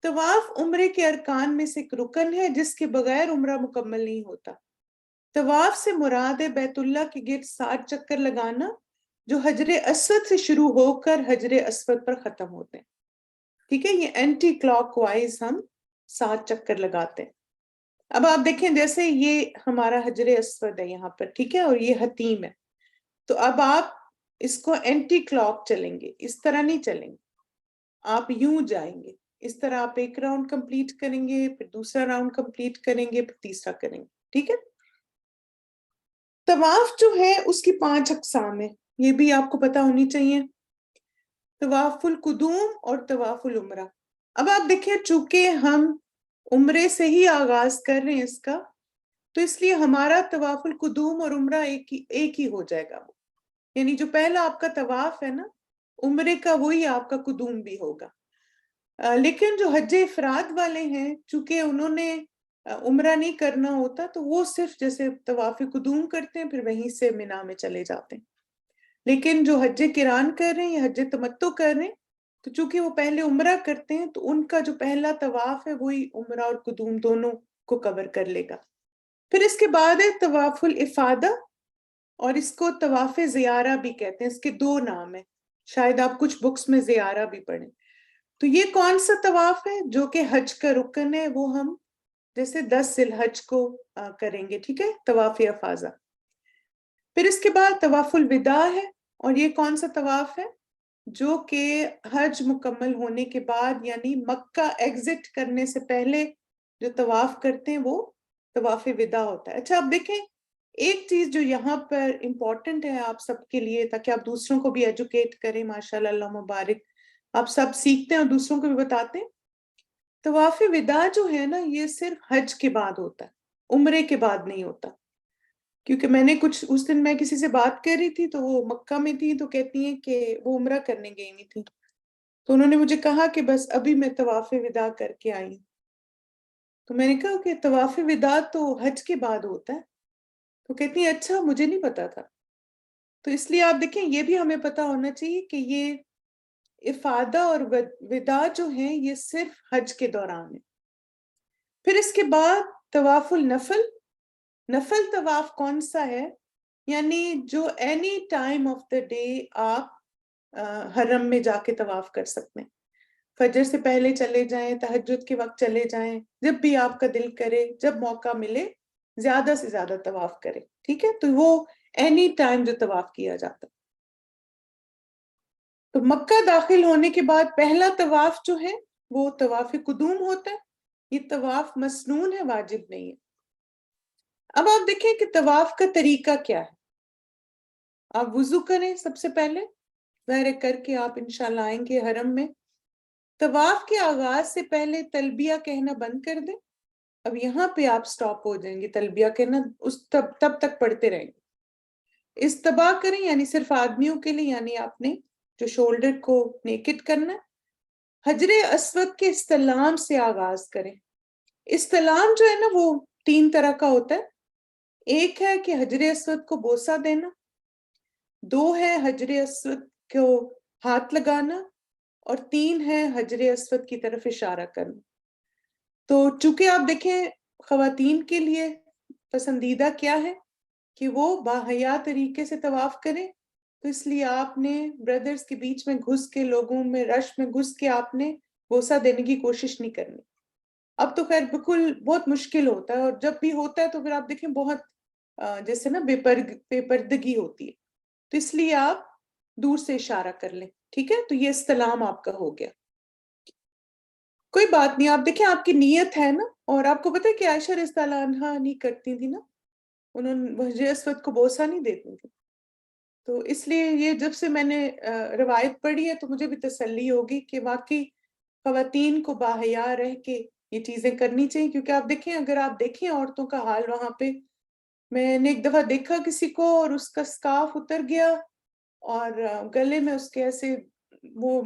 طواف عمرے کے ارکان میں سے ایک رکن ہے جس کے بغیر عمرہ مکمل نہیں ہوتا۔ طواف سے مراد ہے بیت اللہ کے گرد 7 چکر لگانا، جو حجر اسود سے شروع ہو کر حجر اسود پر ختم ہوتے ہیں، ٹھیک ہے؟ یہ اینٹی کلاک وائز ہم 7 چکر لگاتے ہیں۔ اب آپ دیکھیں جیسے یہ ہمارا حجر اسود ہے یہاں پر، ٹھیک ہے، اور یہ حتیم ہے، تو اب آپ اس کو اینٹی کلاک چلیں گے، اس طرح نہیں چلیں گے، آپ یوں جائیں گے، اس طرح آپ ایک راؤنڈ کمپلیٹ کریں گے، پھر دوسرا راؤنڈ کمپلیٹ کریں گے، پھر تیسرا کریں گے، ٹھیک ہے؟ طواف جو ہے اس کی 5 اقسام ہیں، یہ بھی آپ کو پتہ ہونی چاہیے۔ طواف القدوم اور طواف العمرہ۔ اب آپ دیکھیں چونکہ ہم عمرے سے ہی آغاز کر رہے ہیں اس کا، تو اس لیے ہمارا طواف القدوم اور عمرہ ایک ہی ہو جائے گا، یعنی جو پہلا آپ کا طواف ہے نا عمرے کا، وہی آپ کا قدوم بھی ہوگا۔ لیکن جو حج افراد والے ہیں چونکہ انہوں نے عمرہ نہیں کرنا ہوتا، تو وہ صرف جیسے طواف قدوم کرتے ہیں پھر وہیں سے مینا میں چلے جاتے ہیں۔ لیکن جو حج قران کر رہے ہیں یا حج تمتع کر رہے ہیں، تو چونکہ وہ پہلے عمرہ کرتے ہیں تو ان کا جو پہلا طواف ہے وہی عمرہ اور قدوم دونوں کو کور کر لے گا۔ پھر اس کے بعد ہے طواف الافادہ، اور اس کو طواف زیارہ بھی کہتے ہیں، اس کے 2 نام ہیں، شاید آپ کچھ بکس میں زیارہ بھی پڑھیں۔ تو یہ کون سا طواف ہے؟ جو کہ حج کا رکن ہے، وہ ہم جیسے 10 ذی الحج کو کریں گے، ٹھیک ہے، طواف افاضہ۔ پھر اس کے بعد طواف الوداع ہے، اور یہ کون سا طواف ہے؟ جو کہ حج مکمل ہونے کے بعد یعنی مکہ ایگزٹ کرنے سے پہلے جو طواف کرتے ہیں وہ طواف وداع ہوتا ہے۔ اچھا اب دیکھیں ایک چیز جو یہاں پر امپورٹنٹ ہے آپ سب کے لیے، تاکہ آپ دوسروں کو بھی ایجوکیٹ کریں، ماشاءاللہ اللہ مبارک، آپ سب سیکھتے ہیں اور دوسروں کو بھی بتاتے ہیں۔ طواف وداع جو ہے نا یہ صرف حج کے بعد ہوتا ہے، عمرے کے بعد نہیں ہوتا۔ کیونکہ میں نے اس دن میں کسی سے بات کر رہی تھی تو وہ مکہ میں تھی، تو کہتی ہیں کہ وہ عمرہ کرنے گئی نہیں تھی، تو انہوں نے مجھے کہا کہ بس ابھی میں طواف وداع کر کے آئی۔ تو میں نے کہا کہ طواف وداع تو حج کے بعد ہوتا ہے، تو کہتی ہیں اچھا مجھے نہیں پتا تھا۔ تو اس لیے آپ دیکھیں یہ بھی ہمیں پتا ہونا چاہیے کہ یہ افادہ اور وداع جو ہیں یہ صرف حج کے دوران ہے۔ پھر اس کے بعد طواف النفل۔ نفل طواف کون سا ہے؟ یعنی جو any time of the day آپ حرم میں جا کے طواف کر سکتے ہیں، فجر سے پہلے چلے جائیں، تہجد کے وقت چلے جائیں، جب بھی آپ کا دل کرے، جب موقع ملے زیادہ سے زیادہ طواف کریں، ٹھیک ہے؟ تو وہ اینی ٹائم جو طواف کیا جاتا ہے۔ تو مکہ داخل ہونے کے بعد پہلا طواف جو ہے وہ طواف قدوم ہوتا ہے، یہ طواف مسنون ہے، واجب نہیں ہے۔ اب آپ دیکھیں کہ طواف کا طریقہ کیا ہے۔ آپ وضو کریں سب سے پہلے، ظاہر کر کے آپ انشاءاللہ آئیں گے حرم میں۔ طواف کے آغاز سے پہلے تلبیہ کہنا بند کر دیں، اب یہاں پہ آپ سٹاپ ہو جائیں گے، تلبیہ کہنا تب تک پڑھتے رہیں گے۔ استباء کریں یعنی صرف آدمیوں کے لیے، یعنی آپ نے جو شولڈر کو نیکڈ کرنا ہے۔ حجر اسود کے استلام سے آغاز کریں۔ استلام جو ہے نا وہ 3 طرح کا ہوتا ہے، ایک ہے کہ حجر اسود کو بوسہ دینا، 2 ہے حجر اسود کو ہاتھ لگانا، اور 3 ہے حجر اسود کی طرف اشارہ کرنا۔ تو چونکہ آپ دیکھیں خواتین کے لیے پسندیدہ کیا ہے کہ وہ باحیا طریقے سے طواف کریں، تو اس لیے آپ نے بردرز کے بیچ میں گھس کے، لوگوں میں رش میں گھس کے آپ نے بوسہ دینے کی کوشش نہیں کرنی۔ اب تو خیر بالکل بہت مشکل ہوتا ہے، اور جب بھی ہوتا ہے تو پھر آپ دیکھیں بہت جیسے نا بے پردگی ہوتی ہے، تو اس لیے آپ دور سے اشارہ کر لیں، ٹھیک ہے؟ تو یہ استلام آپ کا ہو گیا، کوئی بات نہیں۔ آپ دیکھیں آپ کی نیت ہے نا، اور آپ کو پتہ ہے کہ عائشہ رضی اللہ عنہا نہیں کرتی تھی نا، انہوں حجر اسود کو بوسہ نہیں دیتی تھی. تو اس لیے یہ جب سے میں نے روایت پڑھی ہے تو مجھے بھی تسلی ہوگی کہ واقعی خواتین کو باحیا رہ کے یہ چیزیں کرنی چاہیے. کیونکہ آپ دیکھیں، اگر آپ دیکھیں عورتوں کا حال وہاں پہ، میں نے ایک دفعہ دیکھا کسی کو اور اس کا سکارف اتر گیا اور گلے میں اس کے ایسے وہ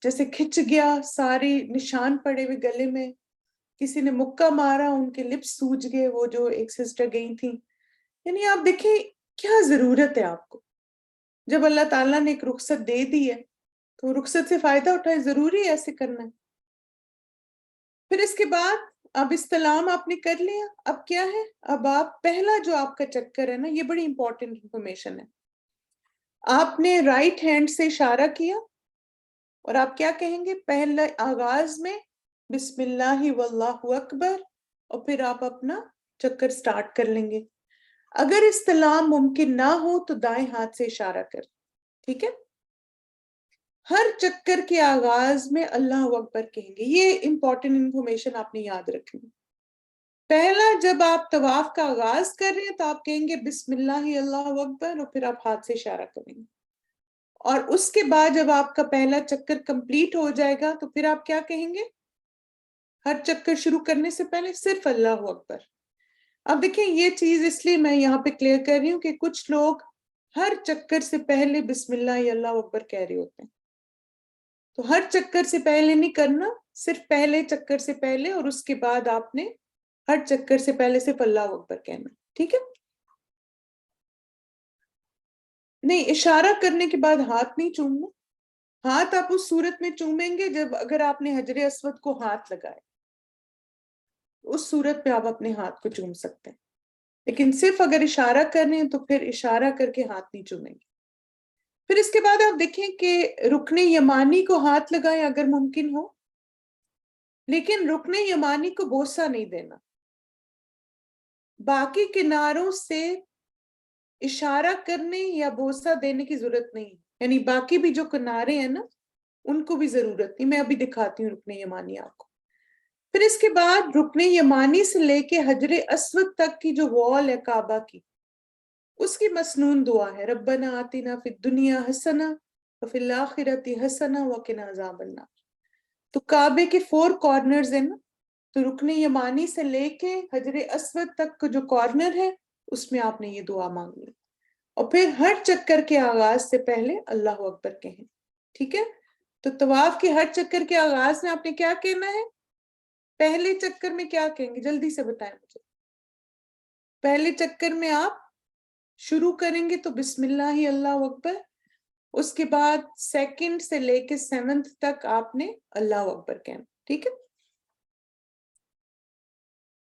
جیسے کھچ گیا، سارے نشان پڑے ہوئے گلے میں. کسی نے مکہ مارا، ان کے لپس سوج گئے، وہ جو ایک سسٹر گئی تھی. یعنی آپ دیکھیں کیا ضرورت ہے آپ کو، جب اللہ تعالیٰ نے ایک رخصت دے دی ہے تو رخصت سے فائدہ اٹھائے. ضروری ہے ایسے کرنا ہے. پھر اس کے بعد اب استلام آپ نے کر لیا. اب کیا ہے، اب آپ پہلا جو آپ کا چکر ہے نا، یہ بڑی امپورٹنٹ انفارمیشن ہے. آپ نے رائٹ ہینڈ سے اشارہ کیا اور آپ کیا کہیں گے پہلے آغاز میں، بسم اللہ واللہ اکبر، اور پھر آپ اپنا چکر سٹارٹ کر لیں گے. اگر استلام ممکن نہ ہو تو دائیں ہاتھ سے اشارہ کر. ٹھیک ہے؟ ہر چکر کے آغاز میں اللہ اکبر کہیں گے. یہ امپورٹنٹ انفارمیشن آپ نے یاد رکھنی. پہلا جب آپ طواف کا آغاز کر رہے ہیں تو آپ کہیں گے بسم اللہ اللہ اکبر، اور پھر آپ ہاتھ سے اشارہ کریں گے. اور اس کے بعد جب آپ کا پہلا چکر کمپلیٹ ہو جائے گا تو پھر آپ کیا کہیں گے؟ ہر چکر شروع کرنے سے پہلے صرف اللہ اکبر. اب دیکھیں یہ چیز اس لیے میں یہاں پہ کلیئر کر رہی ہوں کہ کچھ لوگ ہر چکر سے پہلے بسم اللہ اللہ اکبر کہہ رہے ہوتے ہیں. تو ہر چکر سے پہلے نہیں کرنا، صرف پہلے چکر سے پہلے، اور اس کے بعد آپ نے ہر چکر سے پہلے صرف اللہ اکبر کہنا. ٹھیک ہے؟ نہیں، اشارہ کرنے کے بعد ہاتھ نہیں چومنا. ہاتھ آپ اس صورت میں چومیں گے جب اگر آپ نے حجر اسود کو ہاتھ لگائے، اس صورت میں آپ اپنے ہاتھ کو چوم سکتے ہیں. لیکن صرف اگر اشارہ کر رہے ہیں تو پھر اشارہ کر کے ہاتھ نہیں چومیں گے. پھر اس کے بعد آپ دیکھیں کہ رکن یمانی کو ہاتھ لگائیں اگر ممکن ہو، لیکن رکن یمانی کو بوسہ نہیں دینا. باقی کناروں سے اشارہ کرنے یا بوسہ دینے کی ضرورت نہیں. یعنی باقی بھی جو کنارے ہیں نا، ان کو بھی ضرورت نہیں. میں ابھی دکھاتی ہوں رکن یمانی آپ کو. پھر اس کے بعد رکن یمانی سے لے کے حجر اسود تک کی جو وال ہے کعبہ کی، اس کی مسنون دعا ہے ربنا آتنا فی الدنیا حسنہ وفی الآخرۃ حسنہ وقنا عذاب النار. تو کعبے کے 4 کارنرز ہیں نا، تو رکن یمانی سے لے کے حجر اسود تک کا جو کارنر ہے اس میں آپ نے یہ دعا مانگی. اور پھر ہر چکر کے آغاز سے پہلے اللہ اکبر کہیں. ٹھیک ہے؟ تو طواف کے ہر چکر کے آغاز میں آپ نے کیا کہنا ہے؟ پہلے چکر میں کیا کہیں گے؟ جلدی سے بتائیں مجھے. پہلے چکر میں آپ شروع کریں گے تو بسم اللہ اللہ اکبر. اس کے بعد سیکنڈ سے لے کے 7th تک آپ نے اللہ اکبر کہنا. ٹھیک ہے؟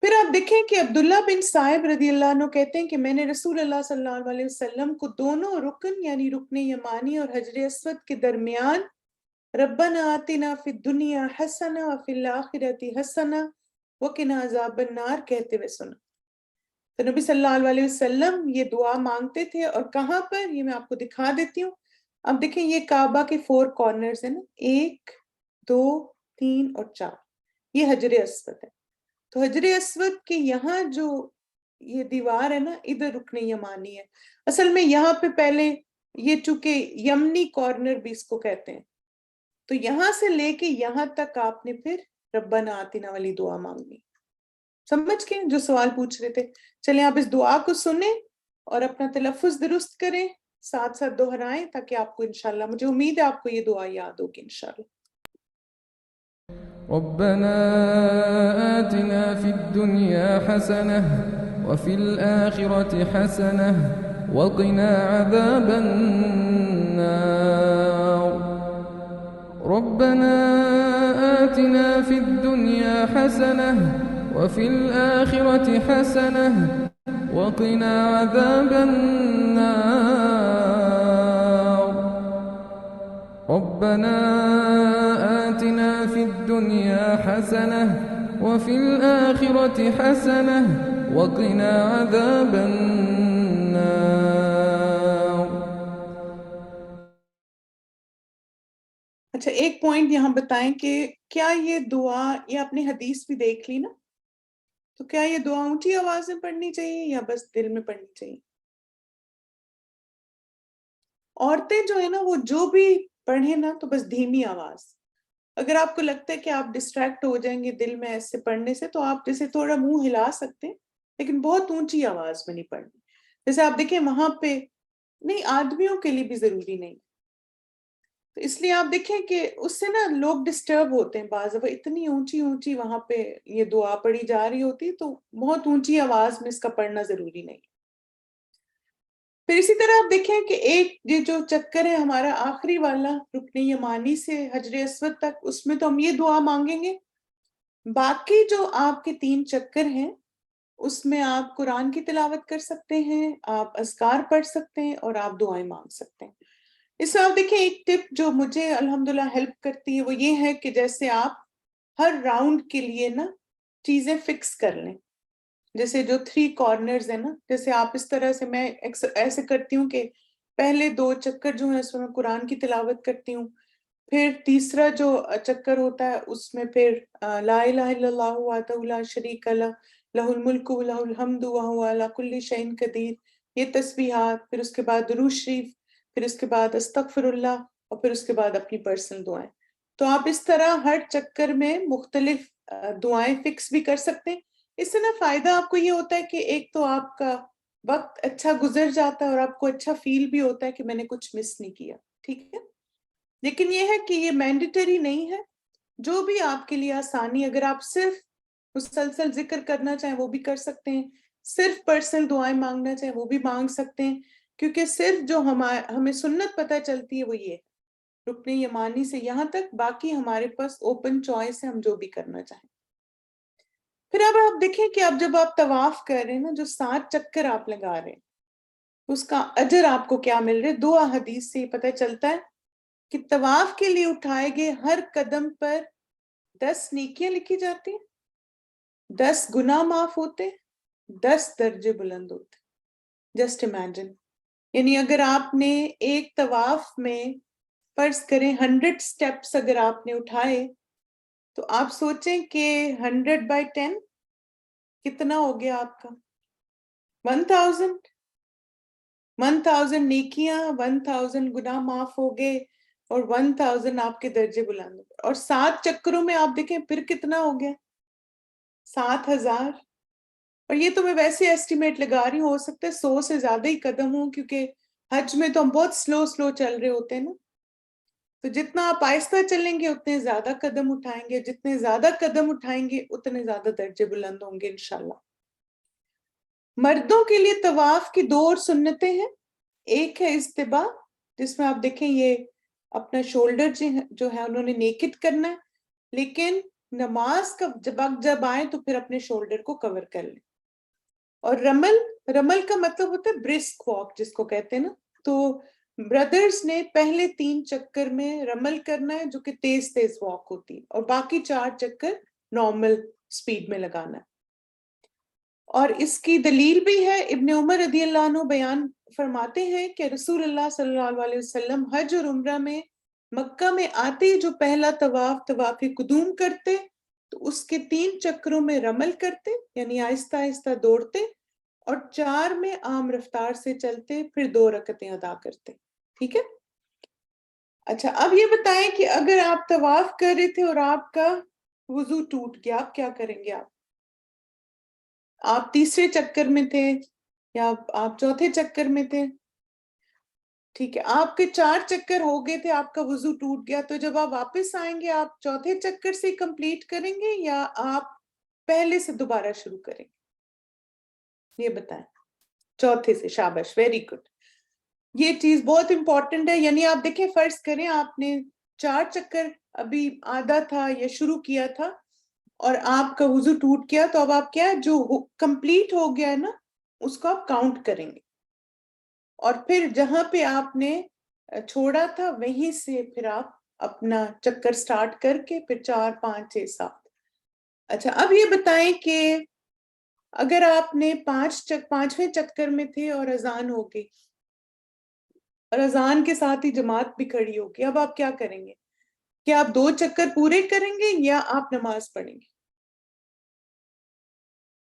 پھر آپ دیکھیں کہ عبداللہ بن صائب رضی اللہ عنہ کہتے ہیں کہ میں نے رسول اللہ صلی اللہ علیہ وسلم کو دونوں رکن یعنی رکن یمانی اور حجر اسود کے درمیان ربنا آتنا فی الدنیا حسنہ وفی الآخرۃ حسنہ وقنا عذاب النار کہتے ہوئے سنا. تو نبی صلی اللہ علیہ وسلم یہ دعا مانگتے تھے. اور کہاں پر؟ یہ میں آپ کو دکھا دیتی ہوں. اب دیکھیں یہ کعبہ کے 4 کارنرز ہیں نا، 1 2 3 اور 4. یہ حجر اسود ہے. تو حجر اسود کے یہاں جو یہ دیوار ہے نا، ادھر رکن یمانی ہے. اصل میں یہاں پہ پہلے یہ چونکہ یمنی کارنر بھی اس کو کہتے ہیں، تو یہاں سے لے کے یہاں تک آپ نے پھر ربنا آتنا والی دعا مانگنی. سمجھ کے جو سوال پوچھ رہے تھے. چلیں آپ اس دعا کو سنیں اور اپنا تلفظ درست کریں، ساتھ ساتھ دہرائیں تاکہ آپ کو انشاءاللہ، مجھے امید ہے آپ کو یہ دعا یاد ہوگی انشاءاللہ. ربنا آتنا في الدنيا حسنة وفي الآخرة حسنة وقنا عذاب النار. ربنا آتنا في الدنيا حسنة وفي الآخرة حسنة وقنا عذاب النار. ربنا آتنا في الدنيا حسنة وفي الآخرة حسنة وقنا عذاب النار. اچھا ایک پوائنٹ یہاں بتائیں کہ کیا یہ دعا، یہ اپنی حدیث بھی دیکھ لی نا، تو کیا یہ دعا اونچی آواز میں پڑھنی چاہیے یا بس دل میں پڑھنی چاہیے؟ عورتیں جو ہے نا وہ جو بھی پڑھیں نا تو بس دھیمی آواز. اگر آپ کو لگتا ہے کہ آپ ڈسٹریکٹ ہو جائیں گے دل میں ایسے پڑھنے سے تو آپ جیسے تھوڑا منہ ہلا سکتے ہیں لیکن بہت اونچی آواز میں نہیں پڑھنی. جیسے آپ دیکھیں وہاں پہ نہیں، آدمیوں کے لیے بھی ضروری نہیں. تو اس لیے آپ دیکھیں کہ اس سے نا لوگ ڈسٹرب ہوتے ہیں بعض دفعہ، اتنی اونچی اونچی وہاں پہ یہ دعا پڑھی جا رہی ہوتی تو بہت اونچی آواز میں اس کا پڑھنا ضروری نہیں. پھر اسی طرح آپ دیکھیں کہ ایک یہ جو چکر ہے ہمارا آخری والا رکن یمانی سے حجر اسود تک، اس میں تو ہم یہ دعا مانگیں گے. باقی جو آپ کے 3 چکر ہیں اس میں آپ قرآن کی تلاوت کر سکتے ہیں، آپ اذکار پڑھ سکتے ہیں اور آپ دعائیں مانگ سکتے ہیں. اس میں آپ دیکھیں ایک ٹپ جو مجھے الحمدللہ ہیلپ کرتی ہے وہ یہ ہے کہ جیسے آپ ہر راؤنڈ کے لیے نا چیزیں فکس کر لیں. جیسے جو 3 کارنرز ہیں نا، جیسے آپ اس طرح سے، میں ایسے کرتی ہوں کہ پہلے 2 چکر جو ہیں اس میں قرآن کی تلاوت کرتی ہوں، پھر تیسرا جو چکر ہوتا ہے اس میں پھر لا الہ الا اللہ وحدہ لا شریک لہ لہ الملک و لہ الحمد وہو علی کل شیء قدیر، یہ تسبیحات، پھر اس کے بعد درود شریف، پھر اس کے بعد استغفر اللہ، اور پھر اس کے بعد اپنی پرسنل دعائیں. تو آپ اس طرح ہر چکر میں مختلف دعائیں فکس بھی کر سکتے ہیں. اس سے نا فائدہ آپ کو یہ ہوتا ہے کہ ایک تو آپ کا وقت اچھا گزر جاتا ہے اور آپ کو اچھا فیل بھی ہوتا ہے کہ میں نے کچھ مس نہیں کیا. ٹھیک ہے، لیکن یہ ہے کہ یہ مینڈیٹری نہیں ہے. جو بھی آپ کے لیے آسانی، اگر آپ صرف مسلسل ذکر کرنا چاہیں وہ بھی کر سکتے ہیں، صرف پرسنل دعائیں مانگنا چاہیں وہ بھی مانگ سکتے ہیں، کیونکہ صرف جو ہمیں سنت پتہ چلتی ہے وہ یہ رکن یمانی سے یہاں تک، باقی ہمارے پاس اوپن چوائس ہے، ہم جو بھی کرنا چاہیں. پھر اب آپ دیکھیں کہ اب جب آپ طواف کر رہے ہیں نا، جو 7 چکر آپ لگا رہے ہیں اس کا اجر آپ کو کیا مل رہا ہے. 2 احادیث سے یہ پتہ چلتا ہے کہ طواف کے لیے اٹھائے گئے ہر قدم پر 10 نیکیاں لکھی جاتی ہیں، 10 گناہ معاف ہوتے، 10 درجے بلند ہوتے. جسٹ امیجن، یعنی اگر آپ نے ایک طواف میں فرض کریں 100 سٹیپس اگر آپ نے اٹھائے تو آپ سوچیں کہ 100/10 کتنا ہو گیا آپ کا؟ 1000 نیکیاں، 1000 گناہ معاف ہو گئے اور 1000 آپ کے درجے بلند ہو گئے. اور 7 چکروں میں آپ دیکھیں پھر کتنا ہو گیا؟ 7000. اور یہ تو میں ویسے ایسٹیمیٹ لگا رہی ہوں، ہو سکتا ہے 100 سے زیادہ ہی قدم ہوں، کیونکہ حج میں تو ہم بہت سلو چل رہے ہوتے ہیں نا. تو جتنا آپ آہستہ چلیں گے اتنے زیادہ قدم اٹھائیں گے، جتنے زیادہ قدم اٹھائیں گے اتنے زیادہ درجے بلند ہوں گے انشاءاللہ. مردوں کے لیے طواف کی 2 اور سنتیں ہیں. ایک ہے استباء، جس میں آپ دیکھیں یہ اپنا شولڈر جو ہے انہوں نے نیکڈ کرنا ہے، لیکن نماز کا جب آئیں تو پھر اپنے شولڈر کو کور کر لیں. اور رمل کا مطلب ہوتا ہے برسک واک جس کو کہتے ہیں نا. تو بردرز نے پہلے 3 چکر میں رمل کرنا ہے جو کہ تیز واک ہوتی ہے، اور باقی 4 چکر نارمل سپیڈ میں لگانا ہے. اور اس کی دلیل بھی ہے، ابن عمر رضی اللہ عنہ بیان فرماتے ہیں کہ رسول اللہ صلی اللہ علیہ وسلم حج اور عمرہ میں مکہ میں آتے جو پہلا طواف قدوم کرتے تو اس کے 3 چکروں میں رمل کرتے، یعنی آہستہ آہستہ دوڑتے، اور 4 میں عام رفتار سے چلتے، پھر 2 رکعتیں ادا کرتے. ٹھیک ہے. اچھا اب یہ بتائیں کہ اگر آپ طواف کر رہے تھے اور آپ کا وضو ٹوٹ گیا، آپ کیا کریں گے؟ آپ تیسرے چکر میں تھے یا آپ چوتھے چکر میں تھے؟ ٹھیک ہے، آپ کے 4 چکر ہو گئے تھے، آپ کا وضو ٹوٹ گیا، تو جب آپ واپس آئیں گے آپ چوتھے چکر سے کمپلیٹ کریں گے یا آپ پہلے سے دوبارہ شروع کریں گے؟ یہ بتائیں. چوتھے سے. شاباش، ویری گڈ. یہ چیز بہت امپورٹنٹ ہے. یعنی آپ دیکھیں فرض کریں آپ نے 4 چکر ابھی آدھا تھا یا شروع کیا تھا اور آپ کا وضو ٹوٹ گیا، تو اب آپ کیا جو کمپلیٹ ہو گیا ہے نا اس کو آپ کاؤنٹ کریں گے، اور پھر جہاں پہ آپ نے چھوڑا تھا وہیں سے پھر آپ اپنا چکر سٹارٹ کر کے پھر 4 5 6 7. اچھا اب یہ بتائیں کہ اگر آپ نے 5ویں چکر میں تھے اور اذان ہو گئی اور اذان کے ساتھ ہی جماعت بھی کھڑی ہوگی، اب آپ کیا کریں گے؟ کیا آپ 2 چکر پورے کریں گے یا آپ نماز پڑھیں گے؟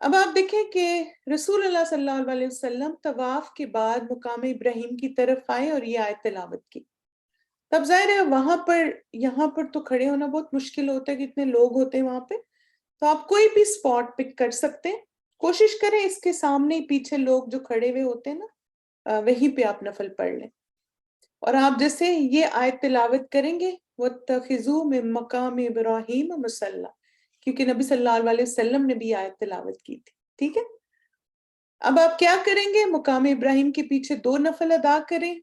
اب آپ دیکھیں کہ رسول اللہ صلی اللہ علیہ وسلم طواف کے بعد مقام ابراہیم کی طرف آئے اور یہ آیت تلاوت کی. تب ظاہر ہے وہاں پر یہاں پر تو کھڑے ہونا بہت مشکل ہوتا ہے کہ اتنے لوگ ہوتے ہیں وہاں پہ، تو آپ کوئی بھی اسپاٹ پک کر سکتے ہیں. کوشش کریں اس کے سامنے ہی پیچھے لوگ جو کھڑے ہوئے ہوتے ہیں نا وہیں پہ آپ نفل پڑھ لیں. اور آپ جیسے یہ آیت تلاوت کریں گے وَاتَّخِذُوا مِن مَقَامِ إِبْرَاهِيمَ مُصَلًّى، کیونکہ نبی صلی اللہ علیہ وسلم نے بھی آیت تلاوت کی تھی. ٹھیک ہے، اب آپ کیا کریں گے؟ مقام ابراہیم کے پیچھے 2 نفل ادا کریں،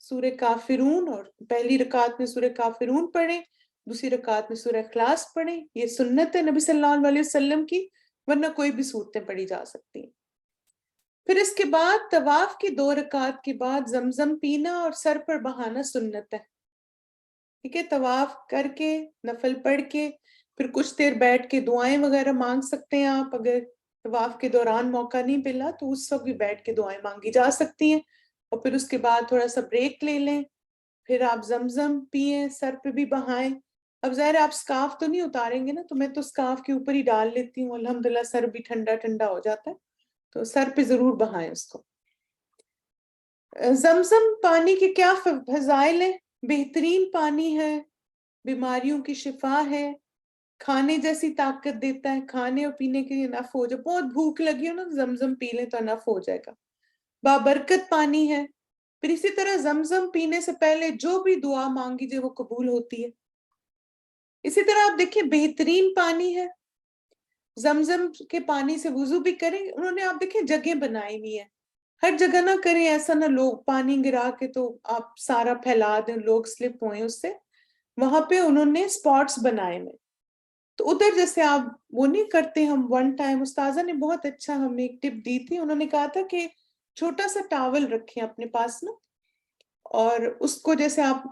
سورہ کافرون، اور پہلی رکعت میں سورہ کافرون پڑھیں، دوسری رکعت میں سورہ اخلاص پڑھیں. یہ سنت ہے نبی صلی اللہ علیہ وسلم کی، ورنہ کوئی بھی صورتیں پڑھی جا سکتی ہیں. پھر اس کے بعد طواف کی 2 رکعت کے بعد زمزم پینا اور سر پر بہانا سنت ہے. ٹھیک ہے، طواف کر کے نفل پڑھ کے پھر کچھ دیر بیٹھ کے دعائیں وغیرہ مانگ سکتے ہیں آپ. اگر طواف کے دوران موقع نہیں ملا تو اس وقت بھی بیٹھ کے دعائیں مانگی جا سکتی ہیں. اور پھر اس کے بعد تھوڑا سا بریک لے لیں، پھر آپ زمزم پئیں، سر پہ بھی بہائیں. اب ظاہر آپ سکارف تو نہیں اتاریں گے نا، تو میں تو سکارف کے اوپر ہی ڈال لیتی ہوں، الحمدللہ سر بھی ٹھنڈا ٹھنڈا ہو جاتا ہے، تو سر پہ ضرور بہائیں اس کو. زمزم پانی کے کیا فضائل ہیں؟ بہترین پانی ہے، بیماریوں کی شفا ہے، کھانے جیسی طاقت دیتا ہے، کھانے اور پینے کے لیے انف ہو جائے، بہت بھوک لگی ہو نا زمزم پی لیں تو انف ہو جائے گا. بابرکت پانی ہے. پھر اسی طرح زمزم پینے سے پہلے جو بھی دعا مانگی جائے وہ قبول ہوتی ہے. اسی طرح آپ دیکھیں بہترین پانی ہے. زمزم کے پانی سے وضو بھی کریں. انہوں نے آپ دیکھیں جگہ بنائی ہوئی ہے، ہر جگہ نہ کریں ایسا، نہ لوگ پانی گرا کے تو آپ سارا پھیلا دیں، لوگ سلپ ہوئیں اس سے. وہاں پہ انہوں نے سپاٹس بنائے ہوئے، تو ادھر جیسے آپ وہ نہیں کرتے. ہم ون ٹائم استاذہ نے بہت اچھا ہمیں ایک ٹپ دی تھی، انہوں نے کہا تھا کہ چھوٹا سا ٹاول رکھیں اپنے پاس نا، اور اس کو جیسے آپ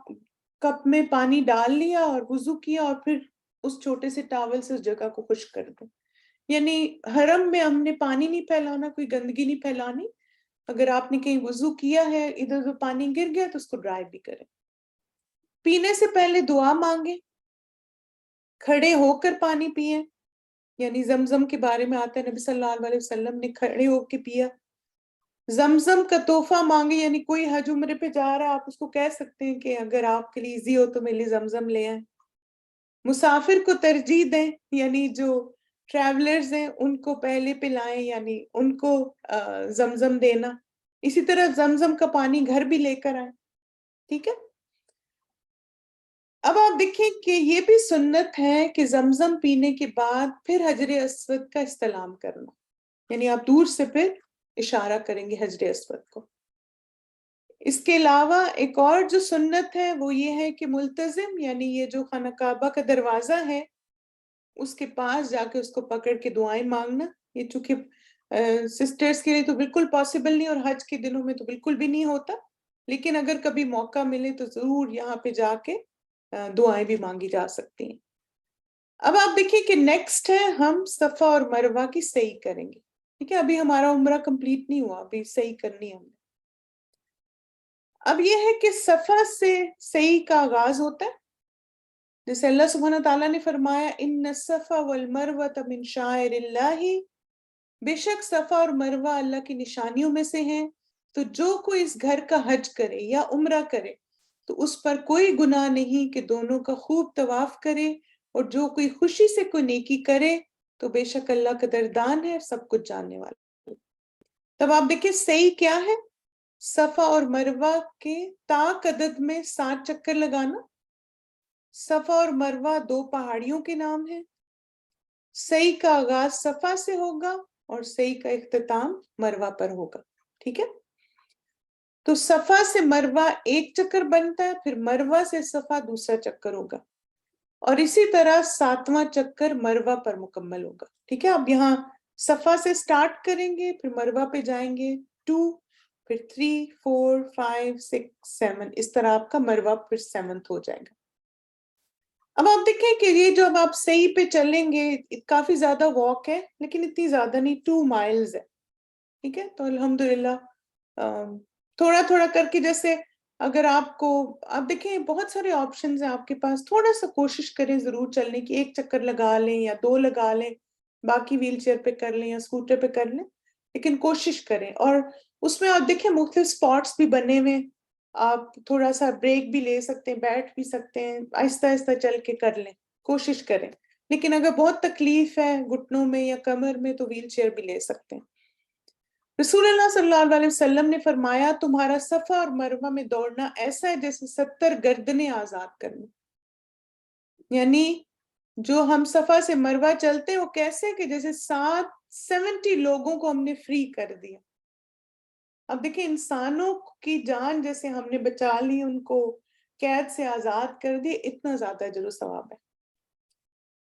کپ میں پانی ڈال لیا اور وضو کیا، اور پھر اس چھوٹے سے ٹاول سے اس جگہ کو خشک کر دیں. یعنی حرم میں ہم نے پانی نہیں پھیلانا، کوئی گندگی نہیں پھیلانی. اگر آپ نے کہیں وضو کیا ہے ادھر ادھر پانی گر گیا تو اس کو ڈرائی بھی کریں. پینے سے پہلے دعا مانگیں، کھڑے ہو کر پانی پئیں، یعنی زمزم کے بارے میں آتا ہے نبی صلی اللہ علیہ وسلم نے کھڑے ہو کے پیا. زمزم کا تحفہ مانگے، یعنی کوئی حج عمرے پہ جا رہا ہے آپ اس کو کہہ سکتے ہیں کہ اگر آپ کے لیے ایزی ہو تو میرے لیے زمزم لے آئیں. مسافر کو ترجیح دیں، یعنی جو ٹریولرز ہیں ان کو پہلے پلائیں، یعنی ان کو زمزم دینا. اسی طرح زمزم کا پانی گھر بھی لے کر آئیں. ٹھیک ہے، اب آپ دیکھیں کہ یہ بھی سنت ہے کہ زمزم پینے کے بعد پھر حجر اسود کا استلام کرنا، یعنی آپ دور سے پھر اشارہ کریں گے حجر اسود کو. اس کے علاوہ ایک اور جو سنت ہے وہ یہ ہے کہ ملتزم، یعنی یہ جو خانہ کعبہ کا دروازہ ہے اس کے پاس جا کے اس کو پکڑ کے دعائیں مانگنا. یہ چونکہ سسٹرز کے لیے تو بالکل پاسبل نہیں، اور حج کے دنوں میں تو بالکل بھی نہیں ہوتا، لیکن اگر کبھی موقع ملے تو ضرور یہاں پہ جا کے دعائیں بھی مانگی جا سکتی ہیں. اب آپ دیکھیں کہ نیکسٹ ہے ہم صفا اور مروہ کی صحیح کریں گے. ٹھیک ہے، ابھی ہمارا عمرہ کمپلیٹ نہیں ہوا، ابھی صحیح کرنی ہے ہم نے. اب یہ ہے کہ صفا سے صحیح کا آغاز ہوتا ہے، جیسے اللہ سبحانہ تعالیٰ نے فرمایا ان الصفا والمروہ من شعائر اللہ، بے شک صفا اور مروہ اللہ کی نشانیوں میں سے ہیں. تو جو کوئی اس گھر کا حج کرے یا عمرہ کرے تو اس پر کوئی گناہ نہیں کہ دونوں کا خوب طواف کرے، اور جو کوئی خوشی سے کوئی نیکی کرے تو بے شک اللہ قدردان ہے، سب کچھ جاننے والا. تب آپ دیکھیں صحیح کیا ہے؟ صفا اور مروہ کے طاق عدد میں 7 چکر لگانا. صفا اور مروہ 2 پہاڑیوں کے نام ہیں. صحیح کا آغاز صفا سے ہوگا اور صحیح کا اختتام مروہ پر ہوگا. ٹھیک ہے، تو صفا سے مروہ 1 چکر بنتا ہے، پھر مروہ سے صفا دوسرا چکر ہوگا، اور اسی طرح 7واں چکر مروہ پر مکمل ہوگا. ٹھیک ہے، اب یہاں صفا سے سٹارٹ کریں گے، پھر مروہ پہ جائیں گے 2، پھر 3 4 5 6 7، اس طرح آپ کا مروہ پھر 7th ہو جائے گا. اب آپ دیکھیں کہ یہ جو اب آپ صحیح پہ چلیں گے کافی زیادہ واک ہے، لیکن اتنی زیادہ نہیں، 2 مائلز ہے. ٹھیک ہے، تو الحمدللہ تھوڑا تھوڑا کر کے، جیسے اگر آپ کو آپ دیکھیں بہت سارے آپشنز ہیں آپ کے پاس، تھوڑا سا کوشش کریں ضرور چلنے کی. 1 چکر لگا لیں یا 2 لگا لیں، باقی ویل چیئر پہ کر لیں یا اسکوٹر پہ کر لیں، لیکن کوشش کریں. اور اس میں آپ دیکھیں مختلف اسپاٹس بھی بنے ہوئے، آپ تھوڑا سا بریک بھی لے سکتے ہیں، بیٹھ بھی سکتے ہیں، آہستہ آہستہ چل کے کر لیں، کوشش کریں. لیکن اگر بہت تکلیف ہے گھٹنوں میں یا کمر میں تو ویل چیئر بھی لے سکتے ہیں. رسول اللہ صلی اللہ علیہ وسلم نے فرمایا تمہارا صفا اور مروہ میں دوڑنا ایسا ہے جیسے 70 گردنیں آزاد کرنا. یعنی جو ہم صفا سے مروہ چلتے ہیں وہ کیسے کہ جیسے 70 لوگوں کو ہم نے فری کر دیا. اب دیکھیں انسانوں کی جان جیسے ہم نے بچا لی، ان کو قید سے آزاد کر دی، اتنا زیادہ اجر و ثواب ہے.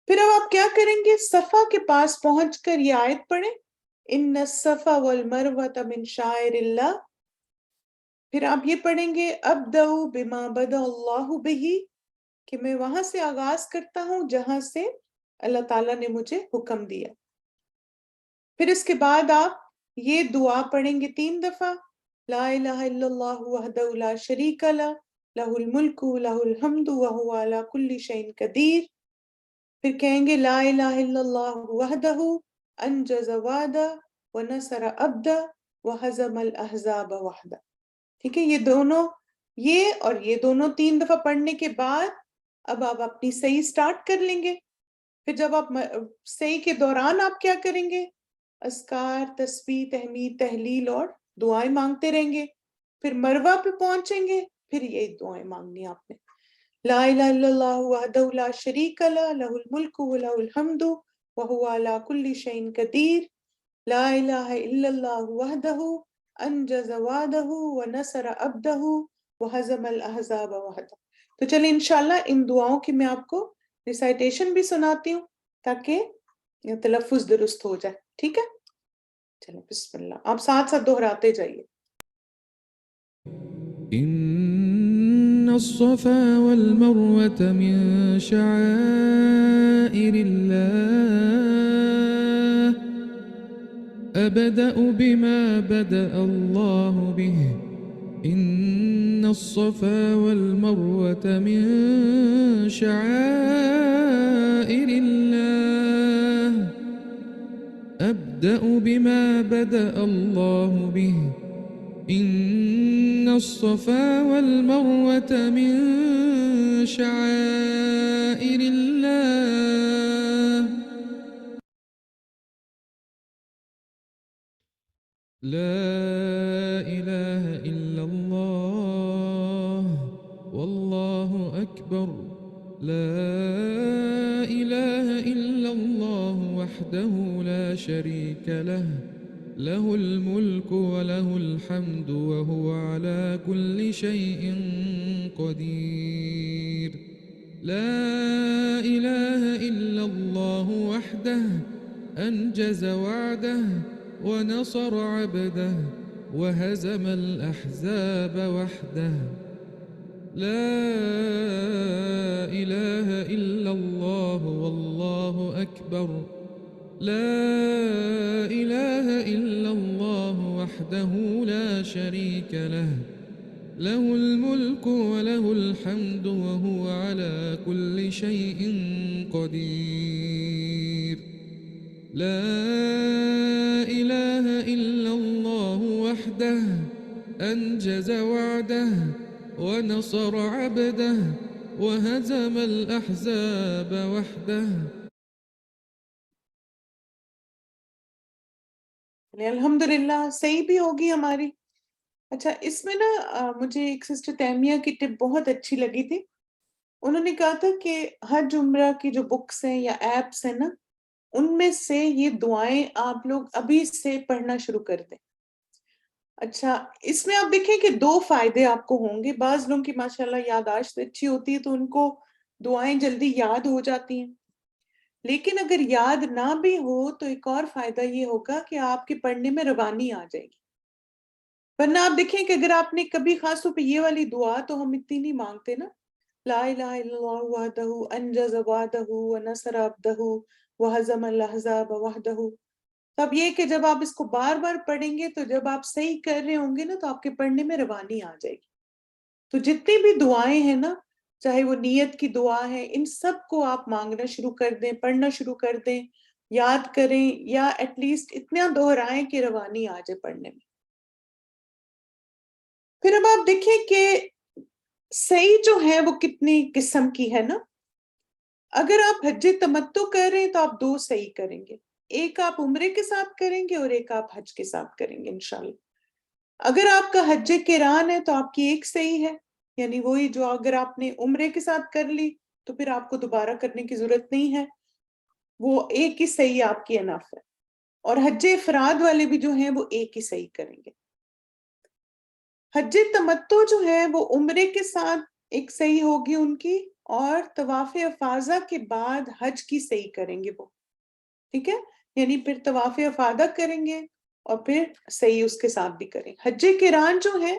پھر اب آپ کیا کریں گے؟ صفا کے پاس پہنچ کر یہ آیت پڑھیں، ان الصفا والمروۃ من شعائر اللہ. پھر آپ یہ پڑھیں گے ابدأ بما بدأ اللہ بہ، کہ میں وہاں سے آغاز کرتا ہوں جہاں سے اللہ تعالیٰ نے مجھے حکم دیا. پھر اس کے بعد آپ یہ دعا پڑھیں گے 3 دفعہ، لا الہ الا اللہ وحدہ لا شریک لہ لہ الملک لہ الحمد وہو علی کل شیء قدیر. پھر کہیں گے لا الہ الا اللہ وحدہ انجز وعدہ ونصر عبدہ وہزم الاحزاب وحدہ. ٹھیک ہے، یہ دونوں 3 دفعہ پڑھنے کے بعد اب آپ اپنی صحیح سٹارٹ کر لیں گے. پھر جب آپ صحیح کے دوران آپ کیا کریں گے؟ اذکار، تسبیح، تحمید، تحلیل اور دعائیں مانگتے رہیں گے. پھر مروہ پہ پہنچیں گے، پھر یہ دعائیں مانگنی آپ نے، لا الہ الا اللہ وحدہ لا شریک لہ لہ الملک ولہ الحمد وہو علی کل شیء قدیر، لا الہ الا اللہ وحدہ انجز وعدہ ونصر عبدہ وہزم الاحزاب وحدہ. تو چلیں انشاءاللہ ان دعاؤں کی میں آپ کو ریسائٹیشن بھی سناتی ہوں تاکہ تلفظ درست ہو جائے. ٹھیک ہے، چلیں بسم اللہ، آپ ساتھ ساتھ دہراتے جائیے. إن الصفا والمروة من شعائر الله أبدأ بما بدأ الله به إن الصفا والمروة من شعائر الله أبدأ بما بدأ الله به إن الصفا والمروة من شعائر الله لا إله إلا الله والله أكبر لا إله إلا الله وحده لا شريك له له الملك وله الحمد وهو على كل شيء قدير لا إله إلا الله وحده أنجز وعده ونصر عبده وهزم الأحزاب وحده لا إله إلا الله والله أكبر لا إله إلا الله وحده لا شريك له له الملك وله الحمد وهو على كل شيء قدير لا إله إلا الله وحده أنجز وعده ونصر عبده وهزم الأحزاب وحده. الحمدللہ صحیح بھی ہوگی ہماری. اچھا اس میں نا مجھے ایک سسٹر تیمیہ کی ٹپ بہت اچھی لگی تھی. انہوں نے کہا تھا کہ حج عمرہ کی جو بکس ہیں یا ایپس ہیں نا، ان میں سے یہ دعائیں آپ لوگ ابھی سے پڑھنا شروع کر دیں. اچھا اس میں آپ دیکھیں کہ 2 فائدے آپ کو ہوں گے. بعض لوگوں کی ماشاءاللہ یادداشت اچھی ہوتی ہے تو ان کو دعائیں جلدی یاد ہو جاتی ہیں، لیکن اگر یاد نہ بھی ہو تو ایک اور فائدہ یہ ہوگا کہ آپ کے پڑھنے میں روانی آ جائے گی. ورنہ آپ دیکھیں کہ اگر آپ نے کبھی خاص طور پہ یہ والی دعا تو ہم اتنی نہیں مانگتے نا، لا الہ الا اللہ وحدہ انجز وعدہ ونصر عبدہ وہزم الاحزاب وحدہ. تب یہ کہ جب آپ اس کو بار بار پڑھیں گے تو جب آپ صحیح کر رہے ہوں گے نا تو آپ کے پڑھنے میں روانی آ جائے گی. تو جتنی بھی دعائیں ہیں نا، چاہے وہ نیت کی دعا ہے، ان سب کو آپ مانگنا شروع کر دیں، پڑھنا شروع کر دیں. یاد کریں یا ایٹ لیسٹ اتنا دہرائیں کہ روانی آ جائے پڑھنے میں۔ پھر اب آپ دیکھیں کہ صحیح جو ہے وہ کتنی قسم کی ہے نا۔ اگر آپ حج تمتع کر رہے ہیں تو آپ 2 صحیح کریں گے، ایک آپ عمرے کے ساتھ کریں گے اور ایک آپ حج کے ساتھ کریں گے انشاءاللہ۔ اگر آپ کا حج قران ہے تو آپ کی ایک صحیح ہے، یعنی وہی جو اگر آپ نے عمرے کے ساتھ کر لی تو پھر آپ کو دوبارہ کرنے کی ضرورت نہیں ہے، وہ ایک ہی صحیح آپ کی انف ہے۔ اور حج افراد والے بھی جو ہیں وہ ایک ہی صحیح کریں گے۔ حج تمتع جو ہے وہ عمرے کے ساتھ ایک صحیح ہوگی ان کی، اور طواف افاضہ کے بعد حج کی صحیح کریں گے وہ، ٹھیک ہے، یعنی پھر طواف افاضہ کریں گے اور پھر صحیح اس کے ساتھ بھی کریں۔ حج قران جو ہے،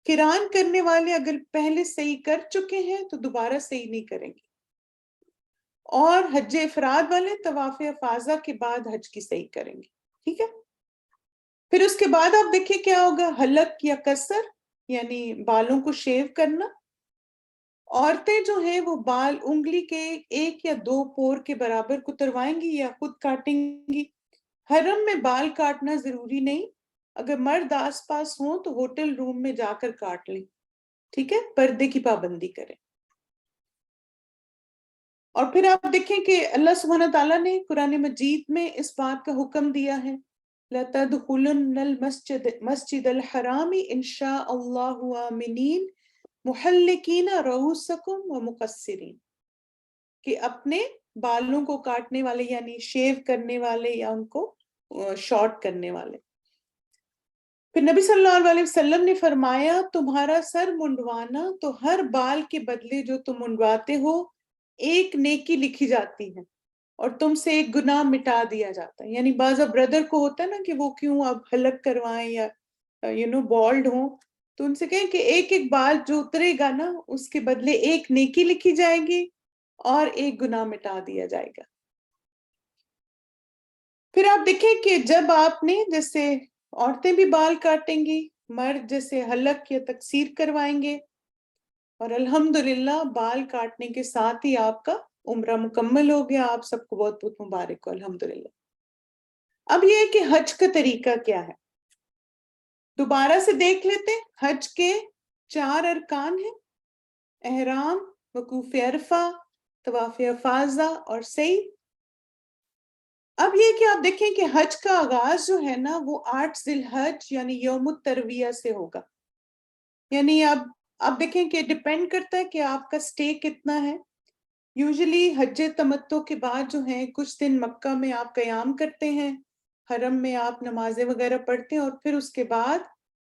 قران کرنے والے اگر پہلے صحیح کر چکے ہیں تو دوبارہ صحیح نہیں کریں گے، اور حج افراد والے طواف افاضہ کے بعد حج کی صحیح کریں گے، ٹھیک ہے۔ پھر اس کے بعد آپ دیکھیں کیا ہوگا، حلق یا قصر یعنی بالوں کو شیو کرنا۔ عورتیں جو ہیں وہ بال انگلی کے 1 یا 2 پور کے برابر کتروائیں گی یا خود کاٹیں گی۔ حرم میں بال کاٹنا ضروری نہیں، اگر مرد آس پاس ہوں تو ہوٹل روم میں جا کر کاٹ لیں، ٹھیک ہے، پردے کی پابندی کریں۔ اور پھر آپ دیکھیں کہ اللہ سبحانہ تعالیٰ نے قرآن مجید میں اس بات کا حکم دیا ہے، لَتَدْخُلُنَّ الْمَسْجِدَ الْحَرَامِ إِنْ شَاءَ اللَّهُ آمِنِينَ مُحَلِّقِينَ رُؤُوسَكُمْ وَمُقَصِّرِينَ، کہ اپنے بالوں کو کاٹنے والے یعنی شیو کرنے والے یا ان کو شارٹ کرنے والے۔ پھر نبی صلی اللہ علیہ وسلم نے فرمایا، تمہارا سر منڈوانا تو ہر بال کے بدلے جو تم منڈواتے ہو ایک نیکی لکھی جاتی ہے اور تم سے ایک گناہ مٹا دیا جاتا ہے۔ یعنی بعض بردر کو ہوتا ہے نا کہ وہ کیوں اب حلق کروائیں یا بالڈ ہوں، تو ان سے کہیں کہ ایک ایک بال جو اترے گا نا اس کے بدلے ایک نیکی لکھی جائے گی اور ایک گناہ مٹا دیا جائے گا۔ پھر آپ دیکھیں کہ جب آپ نے جیسے عورتیں بھی بال کاٹیں گی، مرد جیسے حلق یا تقصیر کروائیں گے، اور الحمدللہ بال کاٹنے کے ساتھ ہی آپ کا عمرہ مکمل ہو گیا۔ آپ سب کو بہت بہت مبارک ہو، الحمدللہ۔ اب یہ ہے کہ حج کا طریقہ کیا ہے، دوبارہ سے دیکھ لیتے ہیں۔ حج کے 4 ارکان ہیں، احرام، وقوف عرفہ، طواف افاضہ اور سعی۔ اب یہ کہ آپ دیکھیں کہ حج کا آغاز جو ہے نا وہ 8 ذی الحج یعنی یوم الترویہ سے ہوگا، یعنی اب دیکھیں کہ ڈیپینڈ کرتا ہے کہ آپ کا سٹے کتنا ہے۔ یوزلی حج تمتع کے بعد جو ہیں کچھ دن مکہ میں آپ قیام کرتے ہیں، حرم میں آپ نمازیں وغیرہ پڑھتے ہیں، اور پھر اس کے بعد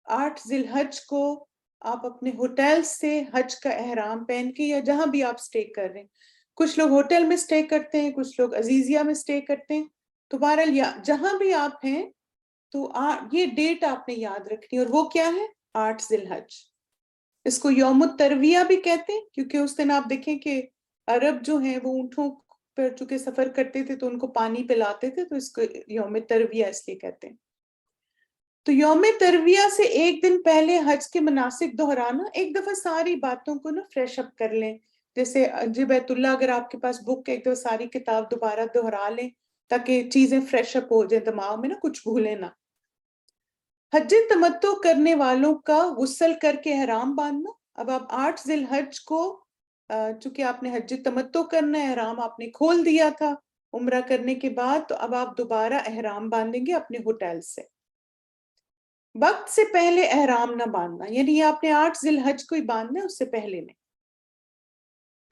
8 ذی الحج کو آپ اپنے ہوٹل سے حج کا احرام پہن کے یا جہاں بھی آپ سٹے کر رہے ہیں، کچھ لوگ ہوٹل میں سٹے کرتے ہیں، کچھ لوگ عزیزیہ میں سٹے کرتے ہیں، تو بہرحال جہاں بھی آپ ہیں تو یہ ڈیٹ آپ نے یاد رکھنی، اور وہ کیا ہے، 8 ذی الحج۔ اس کو یوم الترویہ بھی کہتے ہیں کیونکہ اس دن آپ دیکھیں کہ عرب جو ہیں وہ اونٹوں پر چونکہ سفر کرتے تھے تو ان کو پانی پلاتے تھے، تو اس کو یوم ترویہ اس لیے کہتے ہیں۔ تو یوم ترویہ سے ایک دن پہلے حج کے مناسک دہرانا، ایک دفعہ ساری باتوں کو نا فریش اپ کر لیں، جیسے حج بیت اللہ اگر آپ کے پاس بک ہے ایک دفعہ ساری کتاب دوبارہ دہرا لیں تاکہ چیزیں فریش اپ ہو جائیں دماغ میں، نا کچھ بھولیں نہ۔ حج تمتع کرنے والوں کا غسل کر کے احرام باندھنا۔ اب آپ 8 ذی الحج کو چونکہ آپ نے حج تمتع کرنا ہے، احرام آپ نے کھول دیا تھا عمرہ کرنے کے بعد، تو اب آپ دوبارہ احرام باندھیں گے اپنے ہوٹل سے۔ وقت سے پہلے احرام نہ باندھنا، یعنی آپ نے 8 ذی الحج کو ہی باندھنا ہے، اس سے پہلے نہیں۔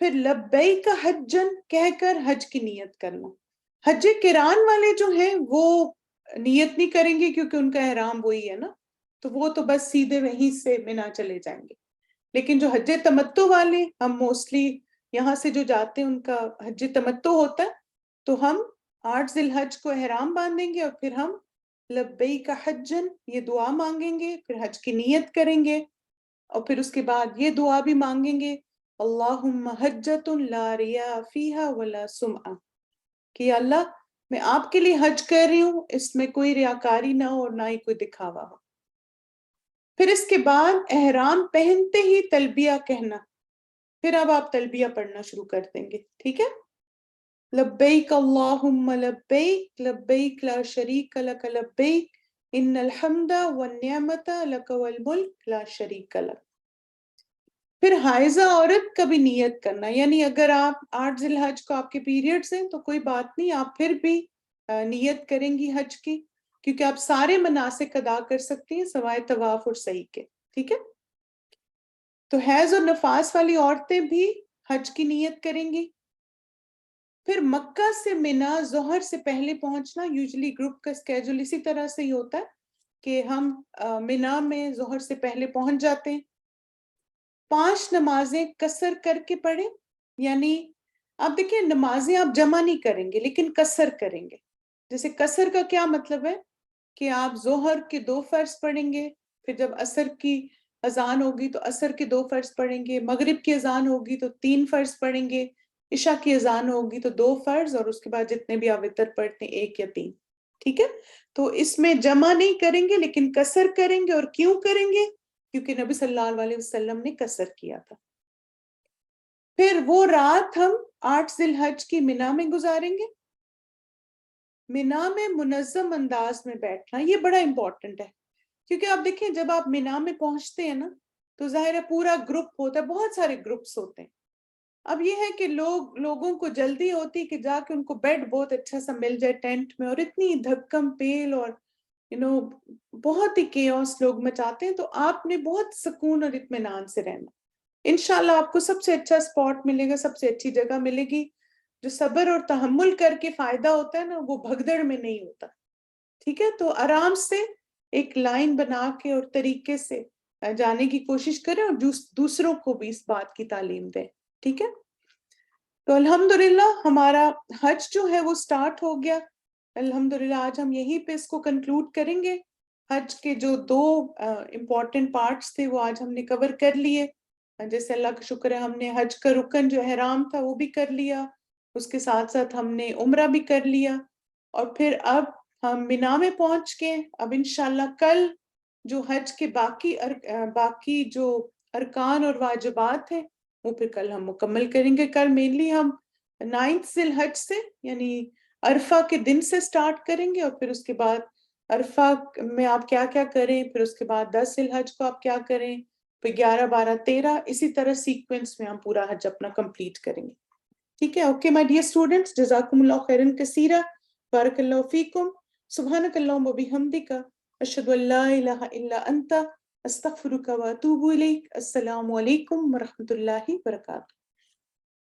پھر لبیک حجن کہہ کر حج کی نیت کرنا۔ حج قران والے جو ہیں وہ نیت نہیں کریں گے کیونکہ ان کا احرام وہی ہے نا، تو وہ تو بس سیدھے وہیں سے منا چلے جائیں گے۔ لیکن جو حج تمتع والے، ہم موسٹلی یہاں سے جو جاتے ہیں ان کا حج تمتع ہوتا ہے، تو ہم 8 ذی الحج کو احرام باندھیں گے اور پھر ہم لبیک حجن یہ دعا مانگیں گے، پھر حج کی نیت کریں گے، اور پھر اس کے بعد یہ دعا بھی مانگیں گے، اللہم حجۃ لا ریاء فیہا ولا سمعہ، کہ اللہ میں آپ کے لیے حج کر رہی ہوں، اس میں کوئی ریاکاری نہ ہو اور نہ ہی کوئی دکھاوا ہو۔ پھر اس کے بعد احرام پہنتے ہی تلبیہ کہنا، پھر اب آپ تلبیہ پڑھنا شروع کر دیں گے، ٹھیک ہے۔ لبیک اللہم لبیک لبیک لا شریک لک لبیک ان الحمد والنعمت لک والملک لا شریک لک. پھر حائضہ عورت کا بھی نیت کرنا، یعنی اگر آپ 8 ذی الحج کو آپ کے پیریڈز ہیں تو کوئی بات نہیں، آپ پھر بھی نیت کریں گی حج کی، کیونکہ آپ سارے مناسک ادا کر سکتی ہیں سوائے طواف اور سعی کے. ٹھیک ہے، تو حیض اور نفاس والی عورتیں بھی حج کی نیت کریں گی. پھر مکہ سے مینا ظہر سے پہلے پہنچنا، یوزلی گروپ کا اسکیجول اسی طرح سے ہی ہوتا ہے کہ ہم مینا میں ظہر سے پہلے پہنچ جاتے ہیں. 5 نمازیں قصر کر کے پڑھیں، یعنی آپ دیکھیں نمازیں آپ جمع نہیں کریں گے لیکن قصر کریں گے. جیسے قصر کا کیا مطلب ہے کہ آپ ظہر کے 2 فرض پڑھیں گے، پھر جب عصر کی اذان ہوگی تو عصر کے 2 فرض پڑھیں گے، مغرب کی اذان ہوگی تو 3 فرض پڑھیں گے، عشاء کی اذان ہوگی تو 2 فرض، اور اس کے بعد جتنے بھی آپ وتر پڑھتے ہیں 1 یا 3. ٹھیک ہے، تو اس میں جمع نہیں کریں گے لیکن قصر کریں گے. اور کیوں کریں گے؟ کیونکہ نبی صلی اللہ علیہ وسلم نے قصر کیا تھا. پھر وہ رات ہم 8 ذی الحج کی مینا میں گزاریں گے. مینا میں منظم انداز میں بیٹھنا یہ بڑا امپورٹنٹ ہے، کیونکہ آپ دیکھیں جب آپ مینا میں پہنچتے ہیں نا تو ظاہر ہے پورا گروپ ہوتا ہے، بہت سارے گروپس ہوتے ہیں. اب یہ ہے کہ لوگوں کو جلدی ہوتی کہ جا کے ان کو بیڈ بہت اچھا سا مل جائے ٹینٹ میں، اور اتنی دھکم پیل اور بہت ہی کیوس لوگ مچاتے ہیں. تو آپ نے بہت سکون اور اطمینان سے رہنا. انشاءاللہ آپ کو سب سے اچھا سپاٹ ملے گا، سب سے اچھی جگہ ملے گی. جو صبر اور تحمل کر کے فائدہ ہوتا ہے نا وہ بھگدڑ میں نہیں ہوتا. ٹھیک ہے، تو آرام سے ایک لائن بنا کے اور طریقے سے جانے کی کوشش کریں اور دوسروں کو بھی اس بات کی تعلیم دیں. ٹھیک ہے، تو الحمدللہ ہمارا حج جو ہے وہ سٹارٹ ہو گیا. الحمدللہ آج ہم یہیں پہ اس کو کنکلوڈ کریں گے. حج کے جو 2 امپورٹنٹ پارٹس تھے وہ آج ہم نے کور کر لیے. جیسے اللہ کا شکر ہے ہم نے حج کا رکن جو احرام تھا وہ بھی کر لیا، اس کے ساتھ ساتھ ہم نے عمرہ بھی کر لیا. اور پھر اب ہم مینا میں پہنچ کے اب انشاءاللہ کل جو حج کے باقی جو ارکان اور واجبات ہیں وہ پھر کل ہم مکمل کریں گے. کل مینلی ہم 9 ذی الحج سے یعنی عرفہ کے دن سے سٹارٹ کریں گے، اور پھر اس کے بعد عرفہ میں آپ کیا کیا کریں، پھر اس کے بعد 10 ذی الحج کو آپ کیا کریں، پھر 11 12 13 اسی طرح سیکوینس میں ہم پورا حج اپنا کمپلیٹ کریں گے. ٹھیک ہے، اوکے مائی ڈیئر اسٹوڈنٹس، جزاکم اللہ خیرن کثیرا، بارک اللہ فیکم، سبحانک اللہم و بحمدک، اشہد ان لا الہ الا انت، استغفرک و اتوب الیک. السلام علیکم ورحمۃ اللہ وبرکاتہ.